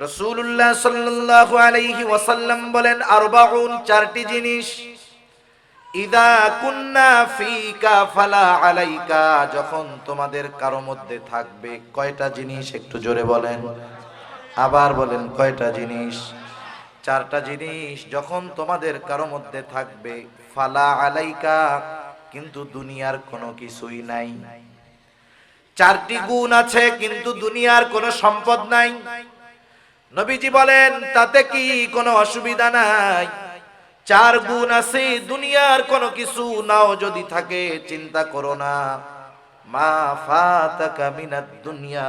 রাসূলুল্লাহ সাল্লাল্লাহু আলাইহি ওয়াসাল্লাম বলেন, আরবাউন, চারটি জিনিস, ইদা কুন্না ফিকা ফালা আলাইকা, যখন তোমাদের কারো মধ্যে থাকবে। কয়টা জিনিস? একটু জোরে বলেন, আবার বলেন, কয়টা জিনিস? চারটা জিনিস যখন তোমাদের কারো মধ্যে থাকবে, ফালা আলাইকা, কিন্তু দুনিয়ার কোনো কিছুই নাই। চারটি গুণ আছে কিন্তু দুনিয়ার কোনো সম্পদ নাই। নবীজি বলেন, তাতে কি কোনো অসুবিধা নাই? চার গুণ আছে, দুনিয়ার কোনো কিছু নাও যদি থাকে, চিন্তা করো না। মা ফাতাকা মিনাদ দুনিয়া,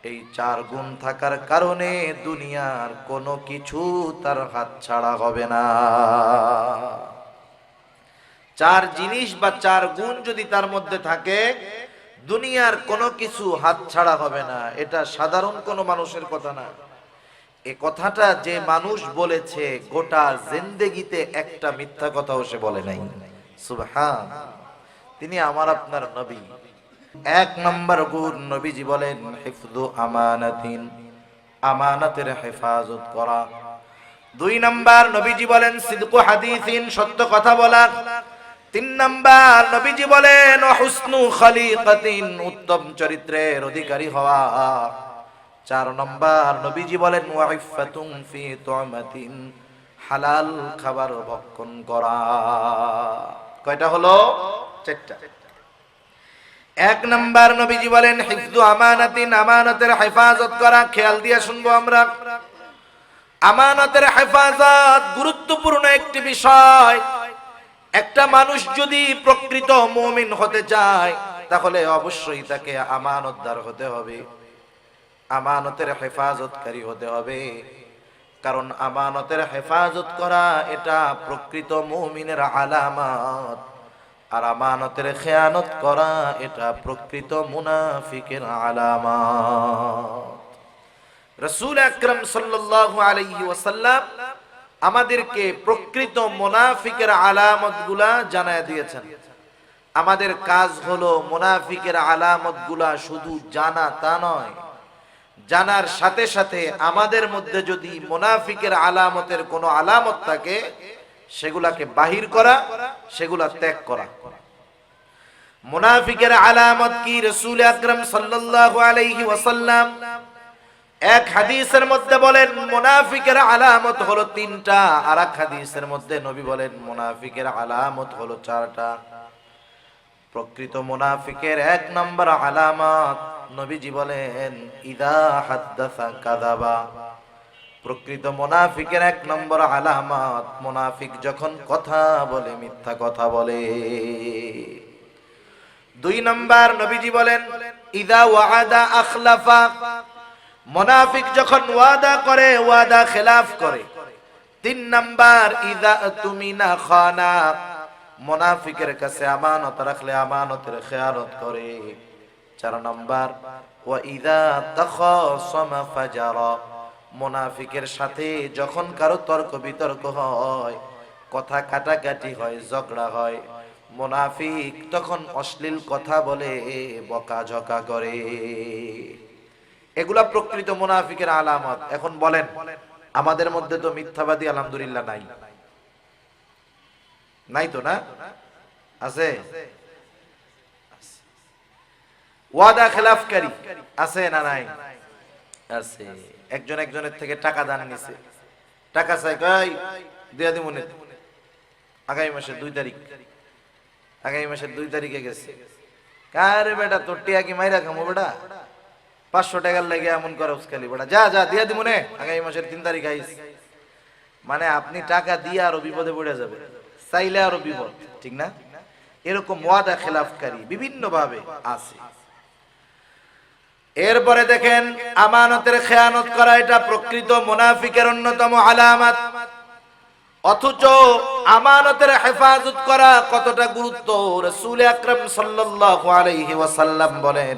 এই চার গুণ থাকার কারণে দুনিয়ার কোনো কিছু তার হাত ছাড়া হবে না। চার জিনিস বা চার গুণ যদি তার মধ্যে থাকে, দুনিয়ার কোনো কিছু হাত ছাড়া হবে না। এটা সাধারণ কোনো মানুষের কথা না। এ কথাটা যে মানুষ বলেছে, গোটা জিন্দেগিতে একটা মিথ্যা কথাও সে বলে নাই। সুবহান। তিনি আমার আপনার নবী। এক নম্বর গুণ, নবীজি বলেন, হিফযু আমানাতিন, আমানতের হেফাজত করা। দুই নম্বর, নবীজি বলেন, সিদকু হাদিসিন, সত্য কথা বলা। তিন নম্বর, নবীজি বলেন, হুসনু খলিকাতিন, উত্তম চরিত্রের অধিকারী হওয়া। চার নম্বর, নবীজি বলেন, ওয়াইফাতুন ফি তুমাতিন, হালাল খাবার ভক্ষণ করা। কয়টা হলো? চারটা। এক নাম্বার, নবীজি বলেন, হিফযু আমানাতিন, আমানতের হেফাজত করা। খেয়াল দিয়ে শুনবো আমরা। আমানতের হেফাজত গুরুত্বপূর্ণ একটি বিষয়। একটা মানুষ যদি প্রকৃত মুমিন হতে চায়, তাহলে অবশ্যই তাকে আমানতদার হতে হবে, আমানতের হেফাজতকারী হতে হবে। কারণ আমানতের হেফাজত করা এটা প্রকৃত মুমিনের আলামত, আর আমানতের খেয়ানত করা এটা প্রকৃত মুনাফিকের আলামত। রাসূল আকরাম সাল্লাল্লাহু আলাইহি ওয়াসাল্লাম আমাদেরকে প্রকৃত মুনাফিকের আলামতগুলা জানায় দিয়েছেন। আমাদের কাজ হলো মুনাফিকের আলামতগুলা শুধু জানা তা নয়, জানার সাথে সাথে আমাদের মধ্যে যদি মুনাফিকের আলামতের কোনো আলামত থাকে, সেগুলাকে বাহির করা, সেগুলা ত্যাগ করা। মুনাফিকের আলামত কি? রাসূল আকরাম সাল্লাল্লাহু আলাইহি ওয়াসাল্লাম এক হাদিসের মধ্যে বলেন, মুনাফিকের আলামত হলো তিনটা। আর এক হাদিসের মধ্যে নবী বলেন, মুনাফিকের আলামত হলো চারটা। প্রকৃত মুনাফিকের এক নম্বর আলামত, নবীজি বলেন, ইদা হাদ্দাসা কাযাবা। প্রকৃত মুনাফিকের এক নম্বর আলামত, মুনাফিক যখন কথা বলে মিথ্যা কথা বলে। দুই নম্বর, নবীজি বলেন, ইদা ওয়াদা আখলাফা। মুনাফিক যখন ওয়াদা করে, ওয়াদা খেলাফ করে। তিন নম্বর, ইদা তুমিনা খানা। মুনাফিকের কাছে আমানত রাখলে আমানতের খেয়ানত করে। চার নম্বর, ওয়া ইদা তাখাসামা ফাজারা। মুনাফিকের সাথে যখন কারো তর্ক বিতর্ক হয়, কথা কাটাকাটি হয়, ঝগড়া হয়, মুনাফিক তখন অশ্লীল কথা বলে, বকাঝকা করে। এগুলা প্রকৃত মুনাফিকের আলামত। এখন বলেন, আমাদের মধ্যে তো মিথ্যাবাদী আলহামদুলিল্লাহ নাই, নাই তো? না আছে? ওয়াদা খেলাফকারী আছে না নাই? আছে। একজন একজনের থেকে টাকা দান নিছে, টাকা চাই, কই দিয়া দি মনে, আগামী মাসের 2 তারিখ, আগামী মাসের 2 তারিখে গেছে। কারে বেটা, তোর টিয়া কি মাইরা খামো বেটা? 500 টাকার লাগে এমন করস খালি বেটা, যা যা দিয়া দি মনে, আগামী মাসের 3 তারিখ আইস। মানে আপনি টাকা দিয়ে আরো বিপদে পড়ে যাবে, চাইলে আরো বিপদ, ঠিক না? এরকম ওয়াদা খেলাফকারী বিভিন্ন ভাবে আছে। এরপরে দেখেন, আমানতের খেয়ানত করা এটা প্রকৃত মুনাফিকের অন্যতম আলামত। অথচ আমানতের হেফাজত করা কতটা গুরুত্ব, রাসূল আকরাম সাল্লাল্লাহু আলাইহি ওয়াসাল্লাম বলেন,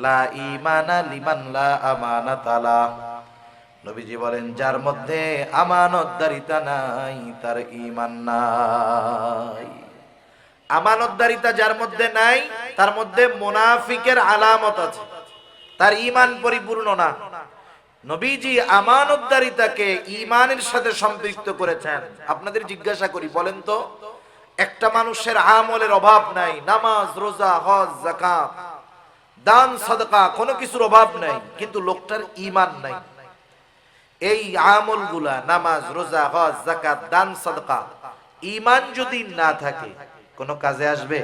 লা ঈমানা লিমান লা আমানাতা লা। নবীজি বলেন, যার মধ্যে আমানতদারিতা নাই তার ঈমান নাই। আমানতদারিতা যার মধ্যে নাই, তার মধ্যে মুনাফিকের আলামত আছে, তার ঈমান পরিপূর্ণ না। নবীজি আমানতদারিতাকে ঈমানের সাথে সম্পৃক্ত করেছেন। আপনাদের জিজ্ঞাসা করি, বলেন তো, একটা মানুষের আমলের অভাব নাই, নামাজ, রোজা, হজ, যাকাত, দান, সাদকা, কোনো কিছুর অভাব নাই, কিন্তু লোকটার ঈমান নাই। এই আমলগুলা, নামাজ, রোজা, হজ, যাকাত, দান, সাদকা, ঈমান যদি না থাকে কোনো কাজে আসবে?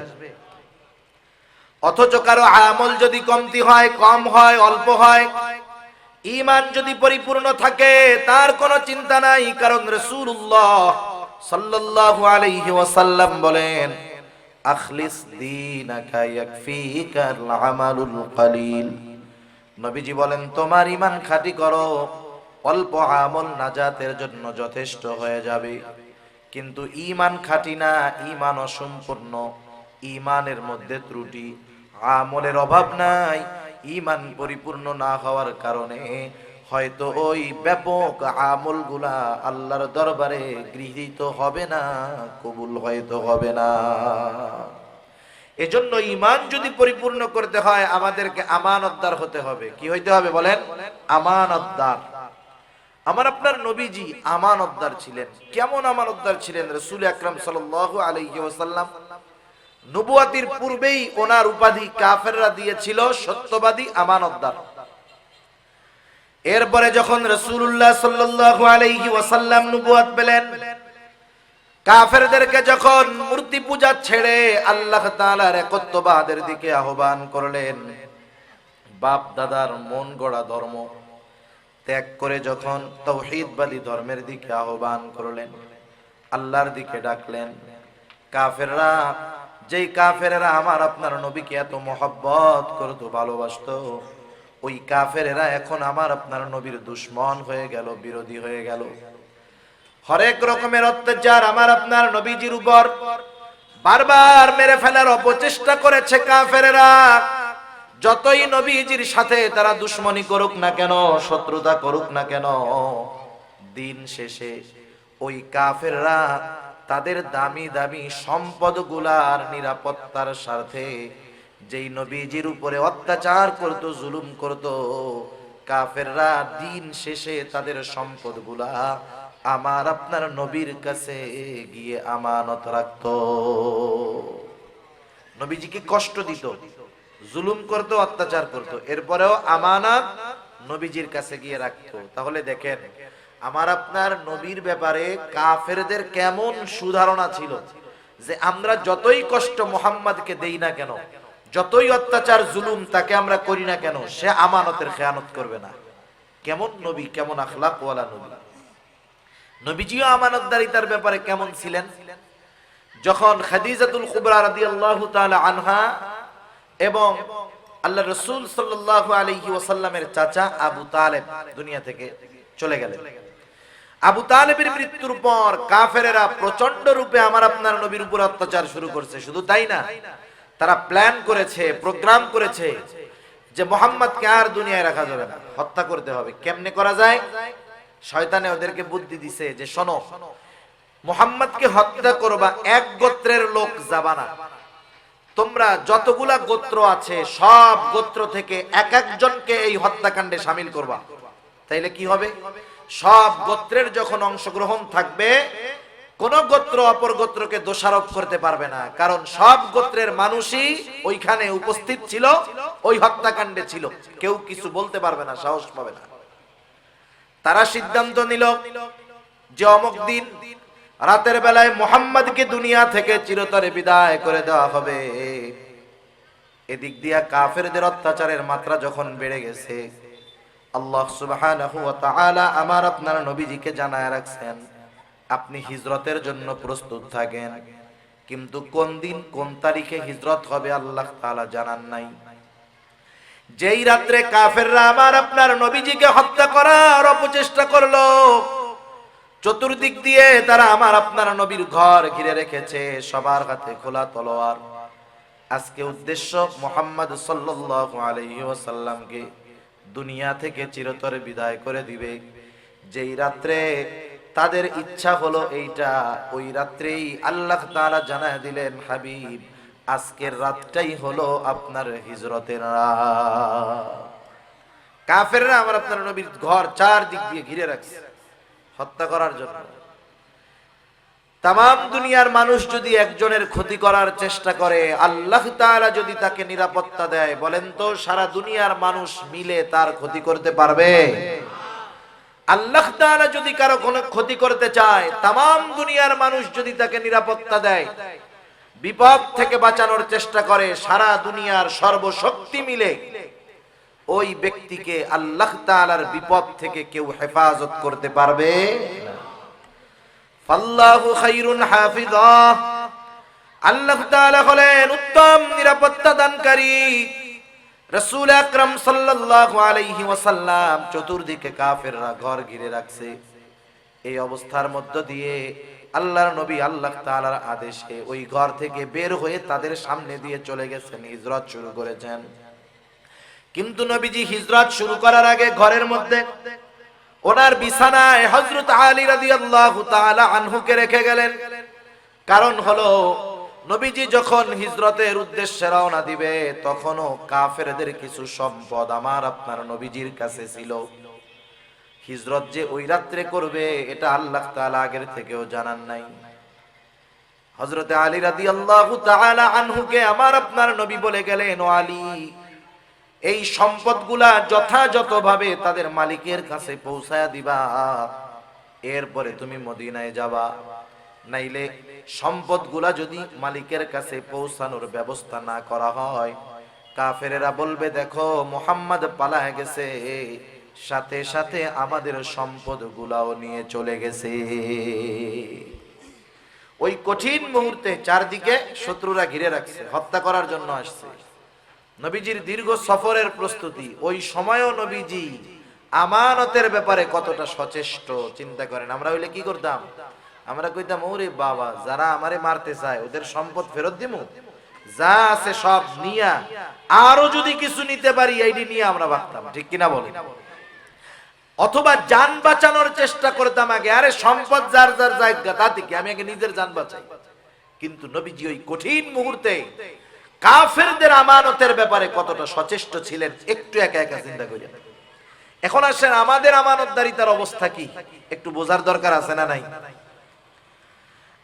অথচ কারো আমল যদি কমতি হয়, কম হয়, অল্প হয়, ঈমান যদি পরিপূর্ণ থাকে তার কোনো চিন্তা নাই। কারণ রাসূলুল্লাহ সাল্লাল্লাহু আলাইহি ওয়াসাল্লাম বলেন, আখলিস দীনাকা ইয়াকফিকাল আমালুল কলিল। নবীজি বলেন, তোমার ঈমান খাঁটি করো, অল্প আমল নাজাতের জন্য যথেষ্ট হয়ে যাবে। কিন্তু ঈমান খাঁটি না, ঈমান অসম্পূর্ণ, ঈমানের মধ্যে ত্রুটি, আমলের অভাব নাই, ঈমান পরিপূর্ণ না হওয়ার কারণে হয়তো ওই ব্যাপক আমলগুলা আল্লাহর দরবারে গৃহীত হবে না, কবুল হয়তো হবে না। এজন্য ঈমান যদি পরিপূর্ণ করতে হয় আমাদেরকে আমানতদার হতে হবে। কি হইতে হবে বলেন? আমানতদার। আমার আপনার নবীজি আমানতদার ছিলেন। কেমন আমানতদার ছিলেন? রাসূল আকরাম সাল্লাল্লাহু আলাইহি ওয়াসাল্লাম নবুয়াতির পূর্বেই ওনার উপাধি কাফেররা দিয়েছিল সত্যবাদী, আমানতদার। এরপরে যখন রাসূলুল্লাহ সাল্লাল্লাহু আলাইহি ওয়াসাল্লাম নবুয়াত পেলেন, কাফেরদেরকে যখন মূর্তি পূজা ছেড়ে আল্লাহ তাআলার একত্ববাদের দিকে আহ্বান করলেন, বাপ দাদার মন গড়া ধর্ম ত্যাগ করে যখন তাওহীদবাদী ধর্মের দিকে আহ্বান করলেন, আল্লাহর দিকে ডাকলেন, কাফেররা, যেই কাফেরেরা আমার আপনার নবীকে এত মহব্বত করতো, ভালোবাসতো, ওই কাফেরেরা এখন আমার আপনার নবীর দুশমন হয়ে গেল, বিরোধী হয়ে গেল। হরেক রকমের অত্যাচার আমার আপনার নবীজির উপর বারবার মেরে ফেলার অপচেষ্টা করেছে কাফেরেরা। যতই নবীজির সাথে তারা দুশমনি করুক না কেন, শত্রুতা করুক না কেন, দিন শেষে ওই কাফেররা তাদের দামি দামি সম্পদগুলার নিরাপত্তার স্বার্থে যেই নবীজির উপরে অত্যাচার করত, জুলুম করত, কাফেররা দিন শেষে তাদের সম্পদগুলা আমার আপনার নবীর কাছে গিয়ে আমানত রাখত। নবীজিকে কষ্ট দিত, জুলুম করত, অত্যাচার করত, এরপরেও আমানত নবীজির কাছে গিয়ে রাখতো। তাহলে দেখেন আমার আপনার নবীর ব্যাপারে কাফেরদের কেমন সুধারণা ছিল, যে আমরা যতই কষ্ট মুহাম্মদকে দেই না কেন, যতই অত্যাচার জুলুম তাকে আমরা করি না কেন, সে আমানতের খেয়ানত করবে না। কেমন নবী, কেমন আখলাক ওয়ালা নবী। নবীজিও আমানতদারিতার ব্যাপারে কেমন ছিলেন? যখন খাদিজাতুল কুবরা রাদিয়াল্লাহু তাআলা আনহা এবং আল্লাহ রাসূল সাল্লাল্লাহু আলাইহি ওয়াসাল্লামের চাচা আবু তালেব দুনিয়া থেকে চলে গেলেন, আবু তালেবের মৃত্যুর পর কাফেরেরা প্রচন্ড রূপে আমার আপনার নবীর উপর অত্যাচার শুরু করছে। শুধু তাই না, তারা প্ল্যান করেছে, প্রোগ্রাম করেছে যে মুহাম্মদকে আর দুনিয়ায় রাখা যাবে না, হত্যা করতে হবে। কেমনে করা যায়? শয়তানে ওদেরকে বুদ্ধি দিছে যে শোনো, মুহাম্মদকে হত্যা করবা, এক গোত্রের লোক যাবা না, তোমরা যতগুলা গোত্র আছে সব গোত্র থেকে এক একজনকে এই হত্যাকাণ্ডে শামিল করবা। তাইলে কি হবে? সব গোত্রের যখন অংশগ্রহণ থাকবে, কোন গোত্র অপর গোত্রকে দোষারোপ করতে পারবে না, কারণ সব গোত্রের মানুষই ওইখানে উপস্থিত ছিল, ওই হত্যাকাণ্ডে ছিল, কেউ কিছু বলতে পারবে না, সাহস পাবে না। তারা সিদ্ধান্ত নিল যে অমুক দিন রাতের বেলায় মুহাম্মদকে দুনিয়া থেকে চিরতরে বিদায় করে দেওয়া হবে। এদিক দিয়া কাফেরদের অত্যাচারের মাত্রা যখন বেড়ে গেছে, আল্লাহ সুবহানাহু ওয়া তাআলা আমার আপনার নবীজিকে জানায় রাখছেন, আপনি হিজরতের জন্য প্রস্তুত থাকেন, কিন্তু কোন দিন কোন তারিখে হিজরত হবে আল্লাহ তাআলা জানান নাই। যেই রাত্রে কাফেররা আমার আপনার নবীজিকে হত্যা করার অপচেষ্টা করলো, চতুর্দিক দিয়ে তারা আমার আপনার নবীর ঘর ঘিরে রেখেছে, সবার হাতে খোলা তলোয়ার। আজকে উদ্দেশ্য মুহাম্মদ সাল্লাল্লাহু আলাইহি ওয়াসাল্লামকে দুনিয়া থেকে চিরতরে বিদায় করে দিবে। যেই রাত্রে তাদের ইচ্ছা হলো এইটা, ওই রাত্রেই আল্লাহ তাআলা জানায় দিলেন, হাবিব, আজকের রাতটাই হলো আপনার হিজরতের রাত। কাফেররা আমার আপনার নবীর ঘর চারদিক দিয়ে ঘিরে রাখছে হত্যা করার জন্য। তাম দুনিয়ার মানুষ যদি একজনের ক্ষতি করার চেষ্টা করে, আল্লাহ তাআলা যদি তাকে নিরাপত্তা দেয়, বলেন তো সারা দুনিয়ার মানুষ মিলে তার ক্ষতি করতে পারবে? আল্লাহ তাআলা যদি কারো কোনো ক্ষতি করতে চায়, তাম দুনিয়ার মানুষ যদি তাকে নিরাপত্তা দেয়, বিপদ থেকে বাঁচানোর চেষ্টা করে, সারা দুনিয়ার সর্বশক্তি মিলে ওই ব্যক্তিকে আল্লাহ তাআলার বিপদ থেকে কেউ হেফাজত করতে পারবে না। আল্লাহু খায়রুন হাফিজা, আল্লাহ তাআলা হলেন উত্তম নিরাপত্তা দানকারী। রাসূল আকরাম সাল্লাল্লাহু আলাইহি ওয়াসাল্লাম চতুর্দিকে কাফেররা ঘর ঘিরে রাখছে। এই অবস্থার মধ্য দিয়ে আল্লাহর নবী আল্লাহ তাআলার আদেশে ওই ঘর থেকে বের হয়ে তাদের সামনে দিয়ে চলে গেছেন, হিজরত শুরু করেছেন। কিন্তু নবীজি হিজরত শুরু করার আগে ঘরের মধ্যে ওনার বিছানায় হযরত আলী রাদিয়াল্লাহু তাআলা আনহুকে রেখে গেলেন। কারণ হলো নবীজি যখন হিজরতের উদ্দেশ্যে রওনা দিবে, তখনও কাফেরদের কিছু সম্পদ আমার আপনার নবীজির কাছে ছিল। হিজরত যে ওই রাত্রে করবে এটা আল্লাহ তাআলা আগের থেকেও জানান নাই। হযরত আলী রাদিয়াল্লাহু তাআলা আনহুকে আমার আপনার নবী বলে গেলেন, ও আলী, এই সম্পদগুলা যথাযথভাবে তাদের মালিকের কাছে পৌঁছায়া দিবা, এরপরে তুমি মদিনায় যাবা। নাইলে সম্পদগুলা যদি মালিকের কাছে পৌঁছানোর ব্যবস্থা না করা হয়, কাফেরেরা বলবে দেখো মুহাম্মদ পালায়ে গেছে, সাথে সাথে আমাদের সম্পদগুলাও নিয়ে চলে গেছে। ওই কঠিন মুহূর্তে চারদিকে শত্রুরা ঘিরে রাখছে, হত্যা করার জন্য আসছে। নবীজির দীর্ঘ সফরের প্রস্তুতি, ওই সময়ও নবীজি আমানতের ব্যাপারে কতটা সচেষ্ট চিন্তা করেন। আমরা হইলে কি করতাম? আমরা কইতাম, ওরে বাবা, যারা আমারে মারতে চায় ওদের সম্পদ ফেরত দিমু, যা আছে সব নিয়া আরো যদি কিছু নিতে পারি এইটি নিয়ে আমরা ভাবতাম, ঠিক কিনা বলেন? অথবা জান বাঁচানোর চেষ্টা করতাম আগে, আরে সম্পদ যার যার জায়গা তাতে কি, আমি আগে নিজের জান বাঁচাই। কিন্তু নবীজি ওই কঠিন মুহূর্তে কাফেরদের আমানতের ব্যাপারে কতটা সচেষ্ট ছিলেন একটু একা একা চিন্তা করি। এখন আসেন আমাদের আমানতদারিতার অবস্থা কি একটু বোঝার দরকার আছে না নাই?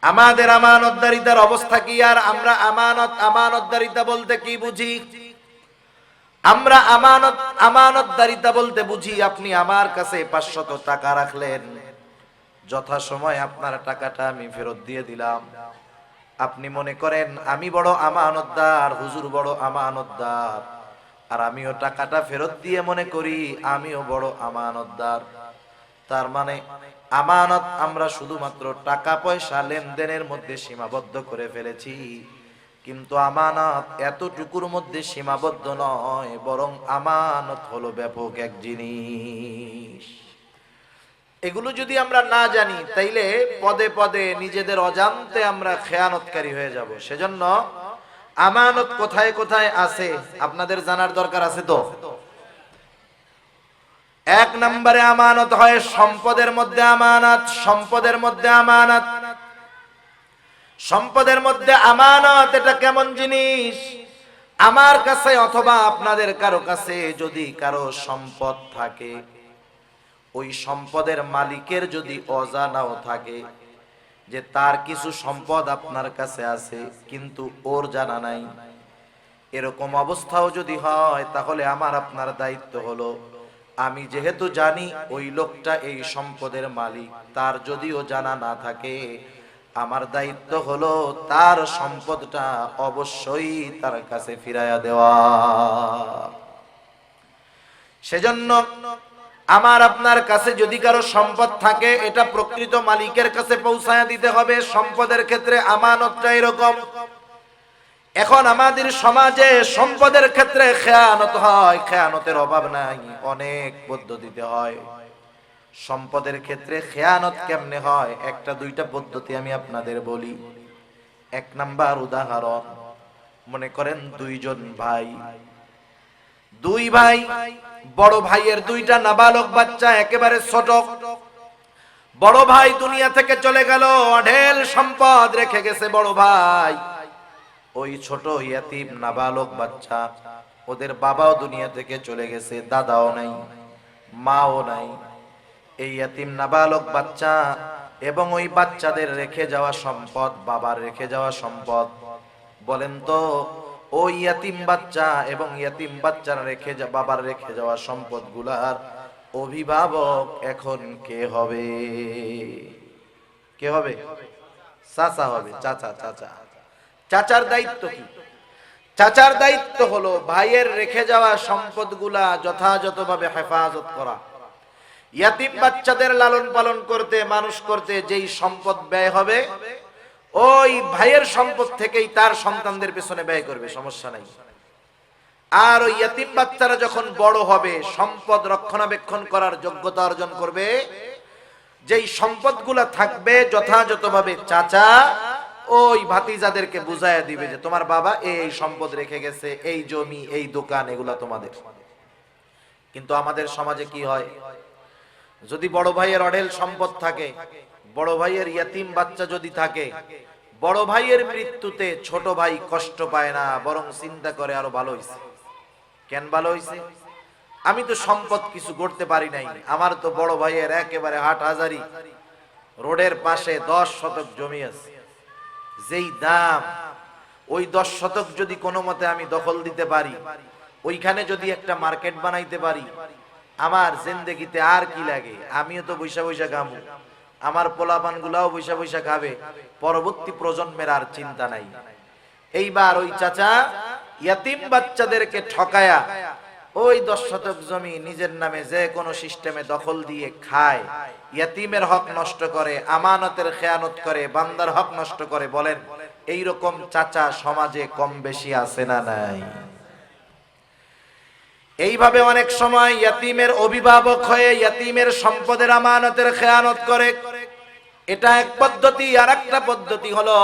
আমাদের আমানতদারিতার অবস্থা কি? আর আমরা আমানতদারিতা বলতে কি বুঝি? আমরা আমানতদারিতা বলতে বুঝি, আপনি আমার কাছে 500 টাকা রাখলেন, যথাসময় আপনার টাকাটা আমি ফেরত দিয়ে দিলাম। আপনি মনে করেন আমি বড় আমানতদার, হুজুর বড় আমানতদার, আর আমিও টাকাটা ফেরত দিয়ে মনে করি আমিও বড় আমানতদার। তার মানে আমানত আমরা শুধুমাত্র টাকা পয়সা লেনদেনের মধ্যে সীমাবদ্ধ করে ফেলেছি, কিন্তু আমানত এতটুকুর মধ্যে সীমাবদ্ধ নয়, বরং আমানত হলো ব্যাপক এক জিনিস। এগুলো যদি আমরা না জানি তাইলে পদে পদে নিজেদের অজান্তে আমরা খেয়ানতকারী হয়ে যাব। সেজন্য আমানত কোথায় কোথায় আছে আপনাদের জানার দরকার আছে। তো 1 নম্বরে আমানত হয় সম্পদের মধ্যে আমানত। সম্পদের মধ্যে আমানত, সম্পদের মধ্যে আমানত এটা কেমন জিনিস? আমার কাছে অথবা আপনাদের কারো কাছে যদি কারো সম্পদ থাকে, ওই সম্পদের মালিকের যদি অজানাও থাকে যে তার কিছু সম্পদ আপনার কাছে আছে কিন্তু ওর জানা নাই, এরকম অবস্থাও যদি হয়, তাহলে আমার আপনার দায়িত্ব হলো, আমি যেহেতু জানি ওই লোকটা এই সম্পদের মালিক, তার যদিও জানা না থাকে, আমার দায়িত্ব হলো তার সম্পদটা অবশ্যই তার কাছে ফিরাইয়া দেওয়া। সেজন্য আমার আপনার কাছে যদি কারো সম্পদ থাকে, এটা প্রকৃত মালিকের কাছে পৌঁছায়া দিতে হবে। সম্পদের ক্ষেত্রে আমানতটা এরকম। এখন আমাদের সমাজে সম্পদের ক্ষেত্রে খেয়ানত হয়, খেয়ানতের অভাব নাই, অনেক পদ্ধতিতে হয়। সম্পদের ক্ষেত্রে খেয়ানত কেমনে হয়, একটা দুইটা পদ্ধতি আমি আপনাদের বলি। 1 নাম্বার উদাহরণ, মনে করেন দুই ভাই, বড় ভাইয়ের 2টা নাবালক বাচ্চা, একেবারে ছোট। বড় ভাই দুনিয়া থেকে চলে গেল, অঢেল সম্পদ রেখে গেছে বড় ভাই। ওই ছোট ইয়াতীম নাবালক বাচ্চা ওদের বাবাও দুনিয়া থেকে চলে গেছে, দাদাও নাই, মাও নাই। এই ইয়াতিম নাবালক বাচ্চা এবং ওই বাচ্চাদের রেখে যাওয়া সম্পদ, বাবার রেখে যাওয়া সম্পদ, বলেন তো ওই ইয়াতিম বাচ্চা এবং ইয়াতিম বাচ্চার বাবার রেখে যাওয়া সম্পদ গুলার অভিভাবক এখন কে হবে? কে হবে? চাচা হবে। চাচা চাচা চাচার দায়িত্ব কি? চাচার দায়িত্ব হলো ভাইয়ের রেখে যাওয়া সম্পদগুলা যথাযথভাবে হেফাজত করা। ইয়াতিম বাচ্চাদের লালন পালন করতে, মানুষ করতে যেই সম্পদ ব্যয় হবে, ওই ভাইয়ের সম্পদ থেকেই তার সন্তানদের পেছনে ব্যয় করবে, সমস্যা নাই। আর ওই ইয়াতিম বাচ্চারা যখন বড় হবে, সম্পদ রক্ষণাবেক্ষণ করার যোগ্যতা অর্জন করবে, যেই সম্পদগুলা থাকবে যথাযথভাবে চাচা ওই ভাতিজাদেরকে বুঝাইয়া দিবে যে তোমার বাবা এই সম্পদ রেখে গেছে, এই জমি, এই দোকান, এগুলা তোমাদের। কিন্তু আমাদের সমাজে কি হয়, যদি বড় ভাইয়ের অঢেল সম্পদ থাকে, বড় ভাইয়ের ইয়াতিম বাচ্চা যদি থাকে, বড় ভাইয়ের মৃত্যুতে ছোট ভাই কষ্ট পায় না, বরং চিন্তা করে আরো ভালো হইছে। কেন ভালো হইছে? আমি তো সম্পদ কিছু করতে পারি নাই, আমার তো বড় ভাইয়ের একেবারে হাটহাজারি রোডের পাশে 10 শতক জমি আছে, যেই দাম, ওই 10 শতক যদি কোনো মতে আমি দখল দিতে পারি, ওইখানে যদি একটা মার্কেট বানাইতে পারি, আমার জিন্দেগিতে আর কি লাগে? আমিও তো বৈশা বৈশা খাবো, আমার পোলাপান গুলাও বৈশা বৈশা খাবে, পরবর্তী প্রজন্মের আর চিন্তা নাই। এইবার ওই চাচা ইয়াতিম বাচ্চাদেরকে ঠকায়া ওই 10 শতক জমি নিজের নামে যে কোনো সিস্টেমে দখল দিয়ে খায়, ইয়াতিমের হক নষ্ট করে, আমানতের খেয়ানত করে, বান্দার হক নষ্ট করে। বলেন এইরকম চাচা সমাজে কম বেশি আছে না নাই? এইভাবে অনেক সময় ইয়াতিমের অভিভাবক হয়ে ইয়াতিমের সম্পদের আমানতের খেয়ানত করে। এটা এক পদ্ধতি। আর একটা পদ্ধতি হলো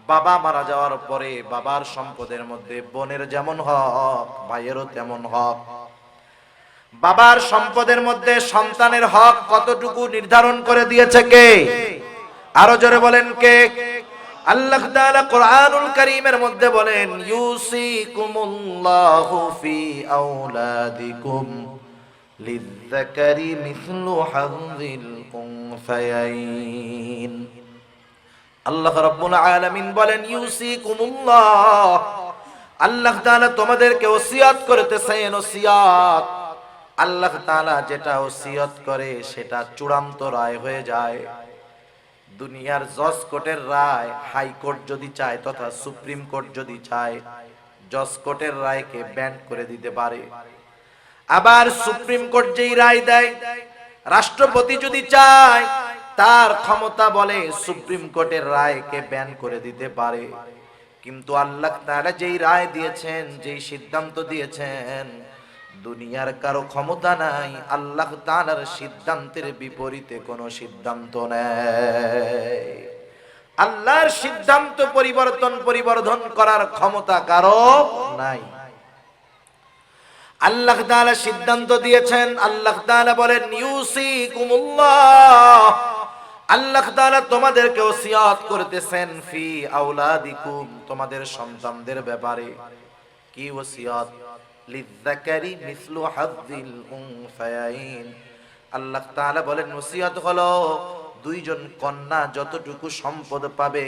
বাবা মারা যাওয়ার পরে বাবার সম্পদের মধ্যে বোনের যেমন হক, ভাইয়েরও তেমন হক। বাবার সম্পদের মধ্যে সন্তানের হক কতটুকু নির্ধারণ করে দিয়েছে কে? আরো জোরে বলেন কে? আল্লাহ তাআলা কোরআনুল কারীমের মধ্যে বলেন, ইউসিকুমুল্লাহু ফি আওলাদিকুম লিযযাকারি মিসলু হাযযিল উনসায়াইন। আল্লাহ রাব্বুল আলামিন বলেন, ইউসিকুমুল্লাহ, আল্লাহ তাআলা তোমাদেরকে ওসিয়ত করতেছেন। ওসিয়ত, আল্লাহ তাআলা যেটা ওসিয়ত করে সেটা চূড়ান্ত রায় হয়ে যায়। দুনিয়ার জজ কোর্টের রায় হাইকোর্ট যদি চায়, তথা সুপ্রিম কোর্ট যদি চায়, জজ কোর্টের রায়কে ব্যান্ড করে দিতে পারে। আবার সুপ্রিম কোর্ট যেই রায় দেয়, রাষ্ট্রপতি যদি চায়, তার ক্ষমতা বলে সুপ্রিম কোর্টের রায়কে ব্যান করে দিতে পারে। কিন্তু আল্লাহ তাআলা যেই রায় দিয়েছেন, যেই সিদ্ধান্ত দিয়েছেন, দুনিয়ার কারো ক্ষমতা নাই আল্লাহ তাআলার সিদ্ধান্তের বিপরীতে কোনো সিদ্ধান্ত নেই। আল্লাহর সিদ্ধান্ত পরিবর্তন করার ক্ষমতা কারো নাই। আল্লাহ তাআলা সিদ্ধান্ত দিয়েছেন। আল্লাহ তাআলা বলেন, ইউসিকুমুল্লাহ, আল্লাহ তাআলা তোমাদেরকে ওসিয়ত করতেছেন ফি আওলাদিকুম, তোমাদের সন্তানদের ব্যাপারে। কি ওসিয়ত? লিযযাকারি মিসলু হাযযিল উনসায়াইন। আল্লাহ তাআলা বলেন ওসিয়ত হলো দুইজন কন্যা যতটুকু সম্পদ পাবে,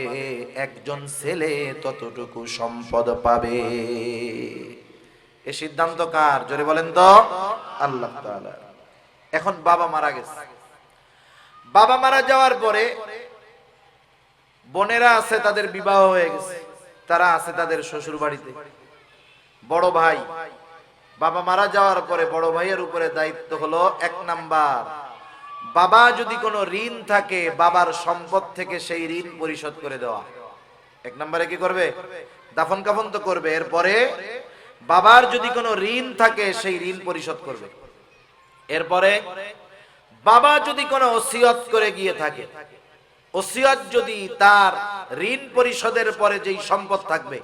একজন ছেলে ততটুকু সম্পদ পাবে। এই সিদ্ধান্ত কার? জোরে বলেন তো। আল্লাহ তাআলা। এখন বাবা মারা গেছে, বাবা মারা যাওয়ার পরে বোনেরা আছে, তাদের বিবাহ হয়ে গেছে, তারা আছে তাদের শ্বশুর বাড়িতে। বড় ভাই, বাবা মারা যাওয়ার পরে বড় ভাইয়ের উপরে দায়িত্ব হলো 1 নাম্বার, বাবা যদি কোনো ঋণ থাকে বাবার সম্পদ থেকে সেই ঋণ পরিশোধ করে দেওয়া। 1 নম্বরে কি করবে? দাফন কাফন তো করবে, এরপরে বাবার যদি কোনো ঋণ থাকে সেই ঋণ পরিশোধ করবে। এরপরে বাবা যদি কোনো ওসিয়ত করে গিয়ে থাকে, ওসিয়ত যদি তার ঋণ পরিশোধের পরে যেই সম্পদ থাকবে,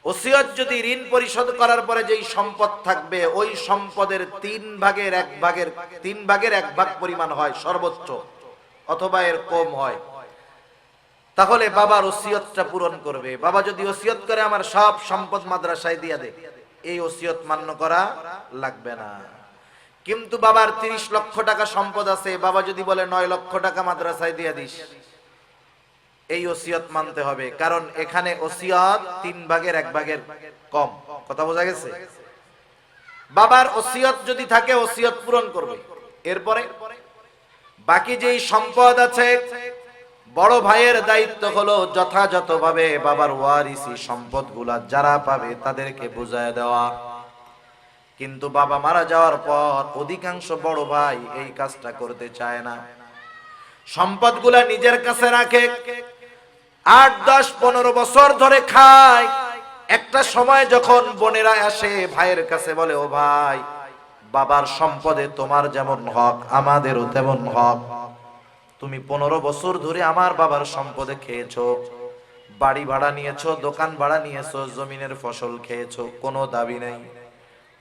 ওসিয়ত যদি ঋণ পরিশোধ করার পরে যেই সম্পদ থাকবে, ওই সম্পদের 3 ভাগের 1 ভাগ পরিমাণ হয় সর্বোচ্চ, অথবা এর কম হয়। তাহলে বাবার ওসিয়তটা পূরণ করবে। বাবা যদি ওসিয়ত করে আমার সব সম্পদ মাদ্রাসায় দিয়ে দে, এই ওসিয়ত মান্য করা লাগবে না। কিন্তু বাবার 30 লক্ষ টাকা সম্পদ আছে, বাবা যদি বলে 9 লক্ষ টাকা মাদ্রাসায় দিয়ে দিস, এই ওসিয়ত মানতে হবে। কারণ এখানে ওসিয়ত 3 ভাগের 1 ভাগের কম। কথা বোঝা গেছে? বাবার ওসিয়ত যদি থাকে ওসিয়ত পূরণ করবে। এরপরে বাকি যেই সম্পদ আছে, বড় ভাইয়ের দায়িত্ব হলো যথাযথভাবে বাবার ওয়ারিসি সম্পদগুলা যারা পাবে তাদেরকে বুঝায় দেওয়া। কিন্তু বাবা মারা যাওয়ার পর অধিকাংশ বড় ভাই এই কাজটা করতে চায় না, সম্পদগুলা নিজের কাছে রাখে, 8, 10, 15 বছর ধরে খায়। একটা সময় যখন বোনেরা আসে ভাইয়ের কাছে বলে, ও ভাই, বাবার সম্পদে তোমার যেমন হক আমাদেরও তেমন হক। তুমি 15 বছর ধরে আমার বাবার সম্পদে খেয়েছো, বাড়ি ভাড়া নিয়েছো, দোকান ভাড়া নিয়েছো, জমিনের ফসল খেয়েছো, কোনো দাবি নেই।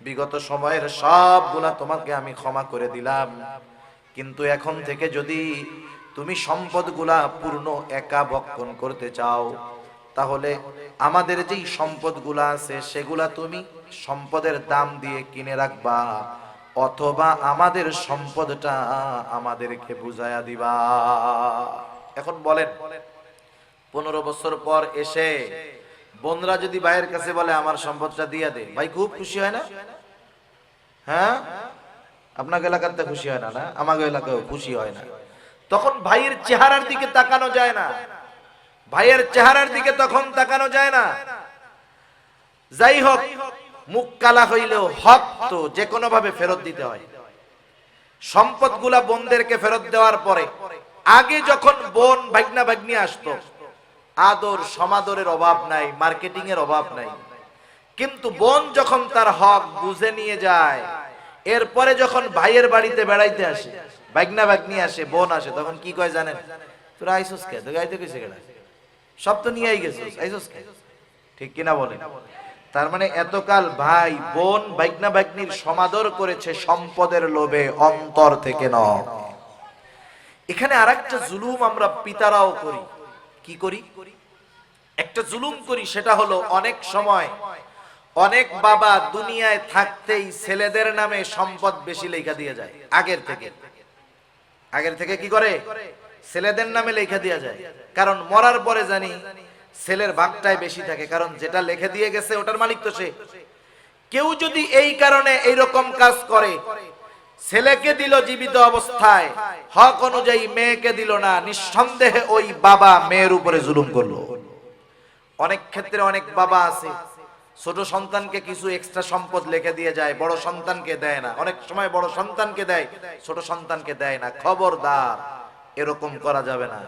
বিগত সময়ের সবগুলা তোমাকে আমি ক্ষমা করে দিলাম, কিন্তু এখন থেকে যদি তুমি সম্পদগুলা পূর্ণ একা ভক্ষণ করতে চাও, তাহলে আমাদের যেই সম্পদগুলা আছে সেগুলা তুমি সম্পদের দাম দিয়ে কিনে রাখবা, অথবা আমাদের সম্পদটা আমাদেরকে বুঝায়া দিবা। এখন বলেন, 15 বছর পর এসে বোনরা যদি ভাইয়ের কাছে বলে আমার সম্পদটা দিয়ে দে, ভাই খুব খুশি হয় না? হ্যাঁ, আপনাকে এলাকাতে খুশি হয় না? না, আমাকে এলাকায় খুশি হয় না। তখন ভাইয়ের চেহারার দিকে তাকানো যায় না, ভাইয়ের চেহারার দিকে তখন তাকানো যায় না। যাই হোক, মুখ কালা হইলেও হক তো যে কোনো ভাবে ফেরত দিতে হয়। সম্পদগুলা বোনদেরকে ফেরত দেওয়ার পরে, আগে যখন বোন ভাগনা ভাগ্নি আসতো, আদর সমাদরের অভাব নাই, মার্কেটিং এর অভাব নাই। কিন্তু বোন যখন তার হক বুঝে নিয়ে যায়, এরপরে যখন ভাইয়ের বাড়িতে বেড়াইতে আসে, ভাগনা ভাগ্নি আসে, বোন আসে, তখন কি কয় জানেন? তোরা আইসোস কে? তো গাইতে কইছে কেডা? সব তো নিয়ে গেছিস, আইসোস কে? ঠিক কিনা বলেন? তার মানে এতকাল ভাই বোন ভাগনা ভাগ্নির সমাদর করেছে সম্পদের লোভে, অন্তর থেকে নয়। এখানে আরেকটা জুলুম আমরা পিতারাও করি। কি করি? একটা জুলুম করি, সেটা হলো অনেক সময় অনেক বাবা দুনিয়ায় থাকতেই ছেলেদের নামে সম্পদ বেশি লেখা দিয়ে যায়। আগের থেকে কি করে? ছেলেদের নামে লেখা দিয়ে যায়। কারণ মরার পরে জানি ছেলের ভাগটাই বেশি থাকে, কারণ যেটা লিখে দিয়ে গেছে ওটার মালিক তো সে। কেউ যদি এই কারণে এইরকম কাজ করে, ছেলেকে দিল জীবিত অবস্থায়, হক অনুযায়ী মেয়েকে দিল না, নিঃসন্দেহে ওই বাবা মেয়ের উপরে জুলুম করলো। অনেক ক্ষেত্রে অনেক বাবা আছে ছোট সন্তানকে কিছু এক্সট্রা সম্পদ লিখে দিয়ে যায়, বড় সন্তানকে দেয় না। অনেক সময় বড় সন্তানকে দেয়, ছোট সন্তানকে দেয় না। খবরদার, এরকম করা যাবে না।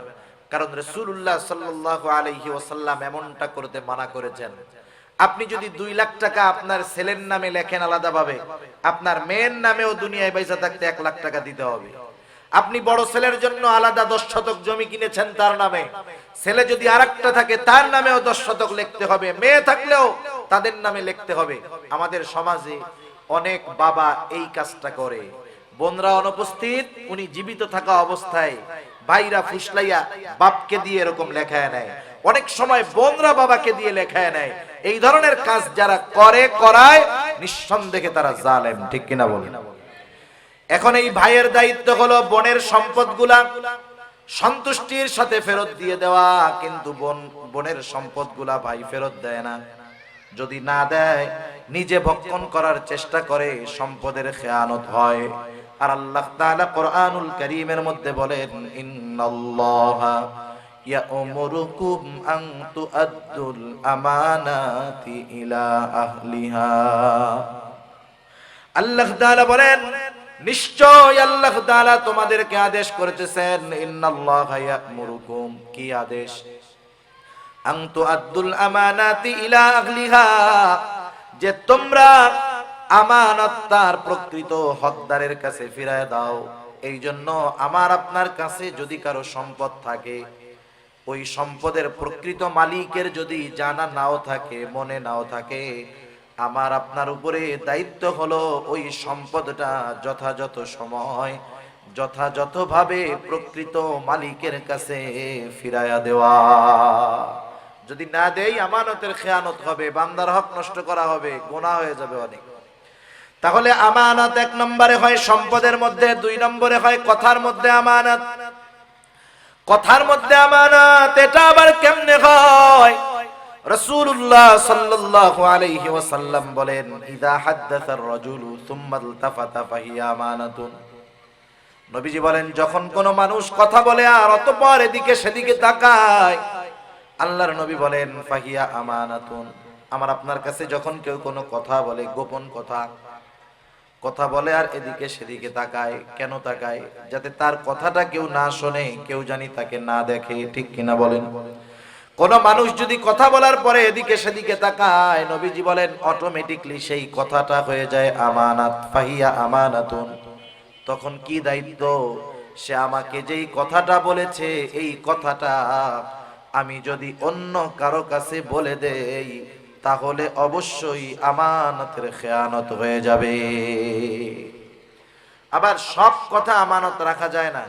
কারণ রাসূলুল্লাহ সাল্লাল্লাহু আলাইহি ওয়াসাল্লাম এমনটা করতে মানা করেছেন। আপনি যদি 2 লাখ টাকা আপনার ছেলের নামে লেখেন আলাদাভাবে, আপনার মেয়ের নামেও দুনিয়ায় বেঁচে থাকতে 1 লাখ টাকা দিতে হবে। আপনি বড় ছেলের জন্য আলাদা 10 শতক জমি কিনেছেন তার নামে, ছেলে যদি আরেকটা থাকে তার নামেও 10 শতক লিখতে হবে, মেয়ে থাকলেও তাদের নামে লিখতে হবে। আমাদের সমাজে অনেক বাবা এই কাজটা করে। বোনরা অনুপস্থিত, উনি জীবিত থাকা অবস্থায় ভাইরা ফুসলাইয়া বাপকে দিয়ে এরকম লেখায় নেয়। অনেক সময় বোনরা বাবাকে দিয়ে লেখায় নেয়। এই ধরনের কাজ যারা করে, করায়, নিঃসন্দেহে তারা জালেম। ঠিক কিনা বলেন? এখন এই ভাইয়ের দায়িত্ব হলো বোনের সম্পদগুলা সন্তুষ্টির সাথে ফেরত দিয়ে দেওয়া। কিন্তু বোনের সম্পদগুলা ভাই ফেরত দেয় না। যদি না দেয়, নিজে ভক্ষণ করার চেষ্টা করে, সম্পদের খেয়ানত হয়। আর আল্লাহ তাআলা কোরআনুল কারীমের মধ্যে বলেন, ইন্নাল্লাহা ইয়া'মুরুকুম আন তুআদ্দুল আমানাতি ইলা আহলিহা। আল্লাহ তাআলা বলেন, নিশ্চয় আল্লাহ তাআলা তোমাদেরকে আদেশ করতেছেন, ইন্নাল্লাহা ইয়া'মুরুকুম, কি আদেশ? আন তুআদ্দুল আমানাতি ইলা আহলিহা, যে তোমরা আমানত তার প্রকৃত হকদারের কাছে ফিরায় দাও। এই জন্য আমার আপনার কাছে যদি কারো সম্পদ থাকে, ওই সম্পদের প্রকৃত মালিকের যদি জানা নাও থাকে, মনে নাও থাকে, আমার আপনার উপরে দায়িত্ব হলো ওই সম্পদটা যথাযথ সময় যথাযথভাবে প্রকৃত মালিকের কাছে ফিরায়া দেওয়া। যদি না দেই আমানতের খেয়ানত হবে, বান্দার হক নষ্ট করা হবে, গুনাহ হয়ে যাবে অনেক। তাহলে আমানত এক নম্বরে হয় সম্পদের মধ্যে, দুই নম্বরে হয় কথার মধ্যে আমানত। কথার মধ্যে আমানত এটা আবার কেমনে হয়? রাসূলুল্লাহ সাল্লাল্লাহু আলাইহি ওয়াসাল্লাম বলেন, ইযা হাদ্দাসার রাজুলু সুম্মা ইলতাফাতা ফাহিয়া আমানাতুন। নবীজি বলেন, যখন কোন মানুষ কথা বলে আর অতঃপর এদিকে সেদিকে তাকায়, আল্লাহর নবী বলেন ফাহিয়া আমানাতুন। আমার আপনার কাছে যখন কেউ কোনো কথা বলে, গোপন কথা কথা বলে আর এদিকে সেদিকে তাকায়, কেন তাকায়? যাতে তার কথাটা কেউ না শোনে, কেউ জানি তাকে না দেখে, ঠিক কিনা বলেন? কোন মানুষ যদি কথা বলার পরে এদিকে সেদিকে তাকায়, নবীজি বলেন অটোমেটিকলি সেই কথাটা হয়ে যায় আমানাত, ফাহিয়া আমানাতুন। তখন কি দায়িত্ব? সে আমাকে যেই কথাটা বলেছে, এই কথাটা আমি যদি অন্য কারো কাছে বলে দেই, তাহলে অবশ্যই আমানতের খেয়ানত হয়ে যাবে। আবার সব কথা আমানত রাখা যায় না।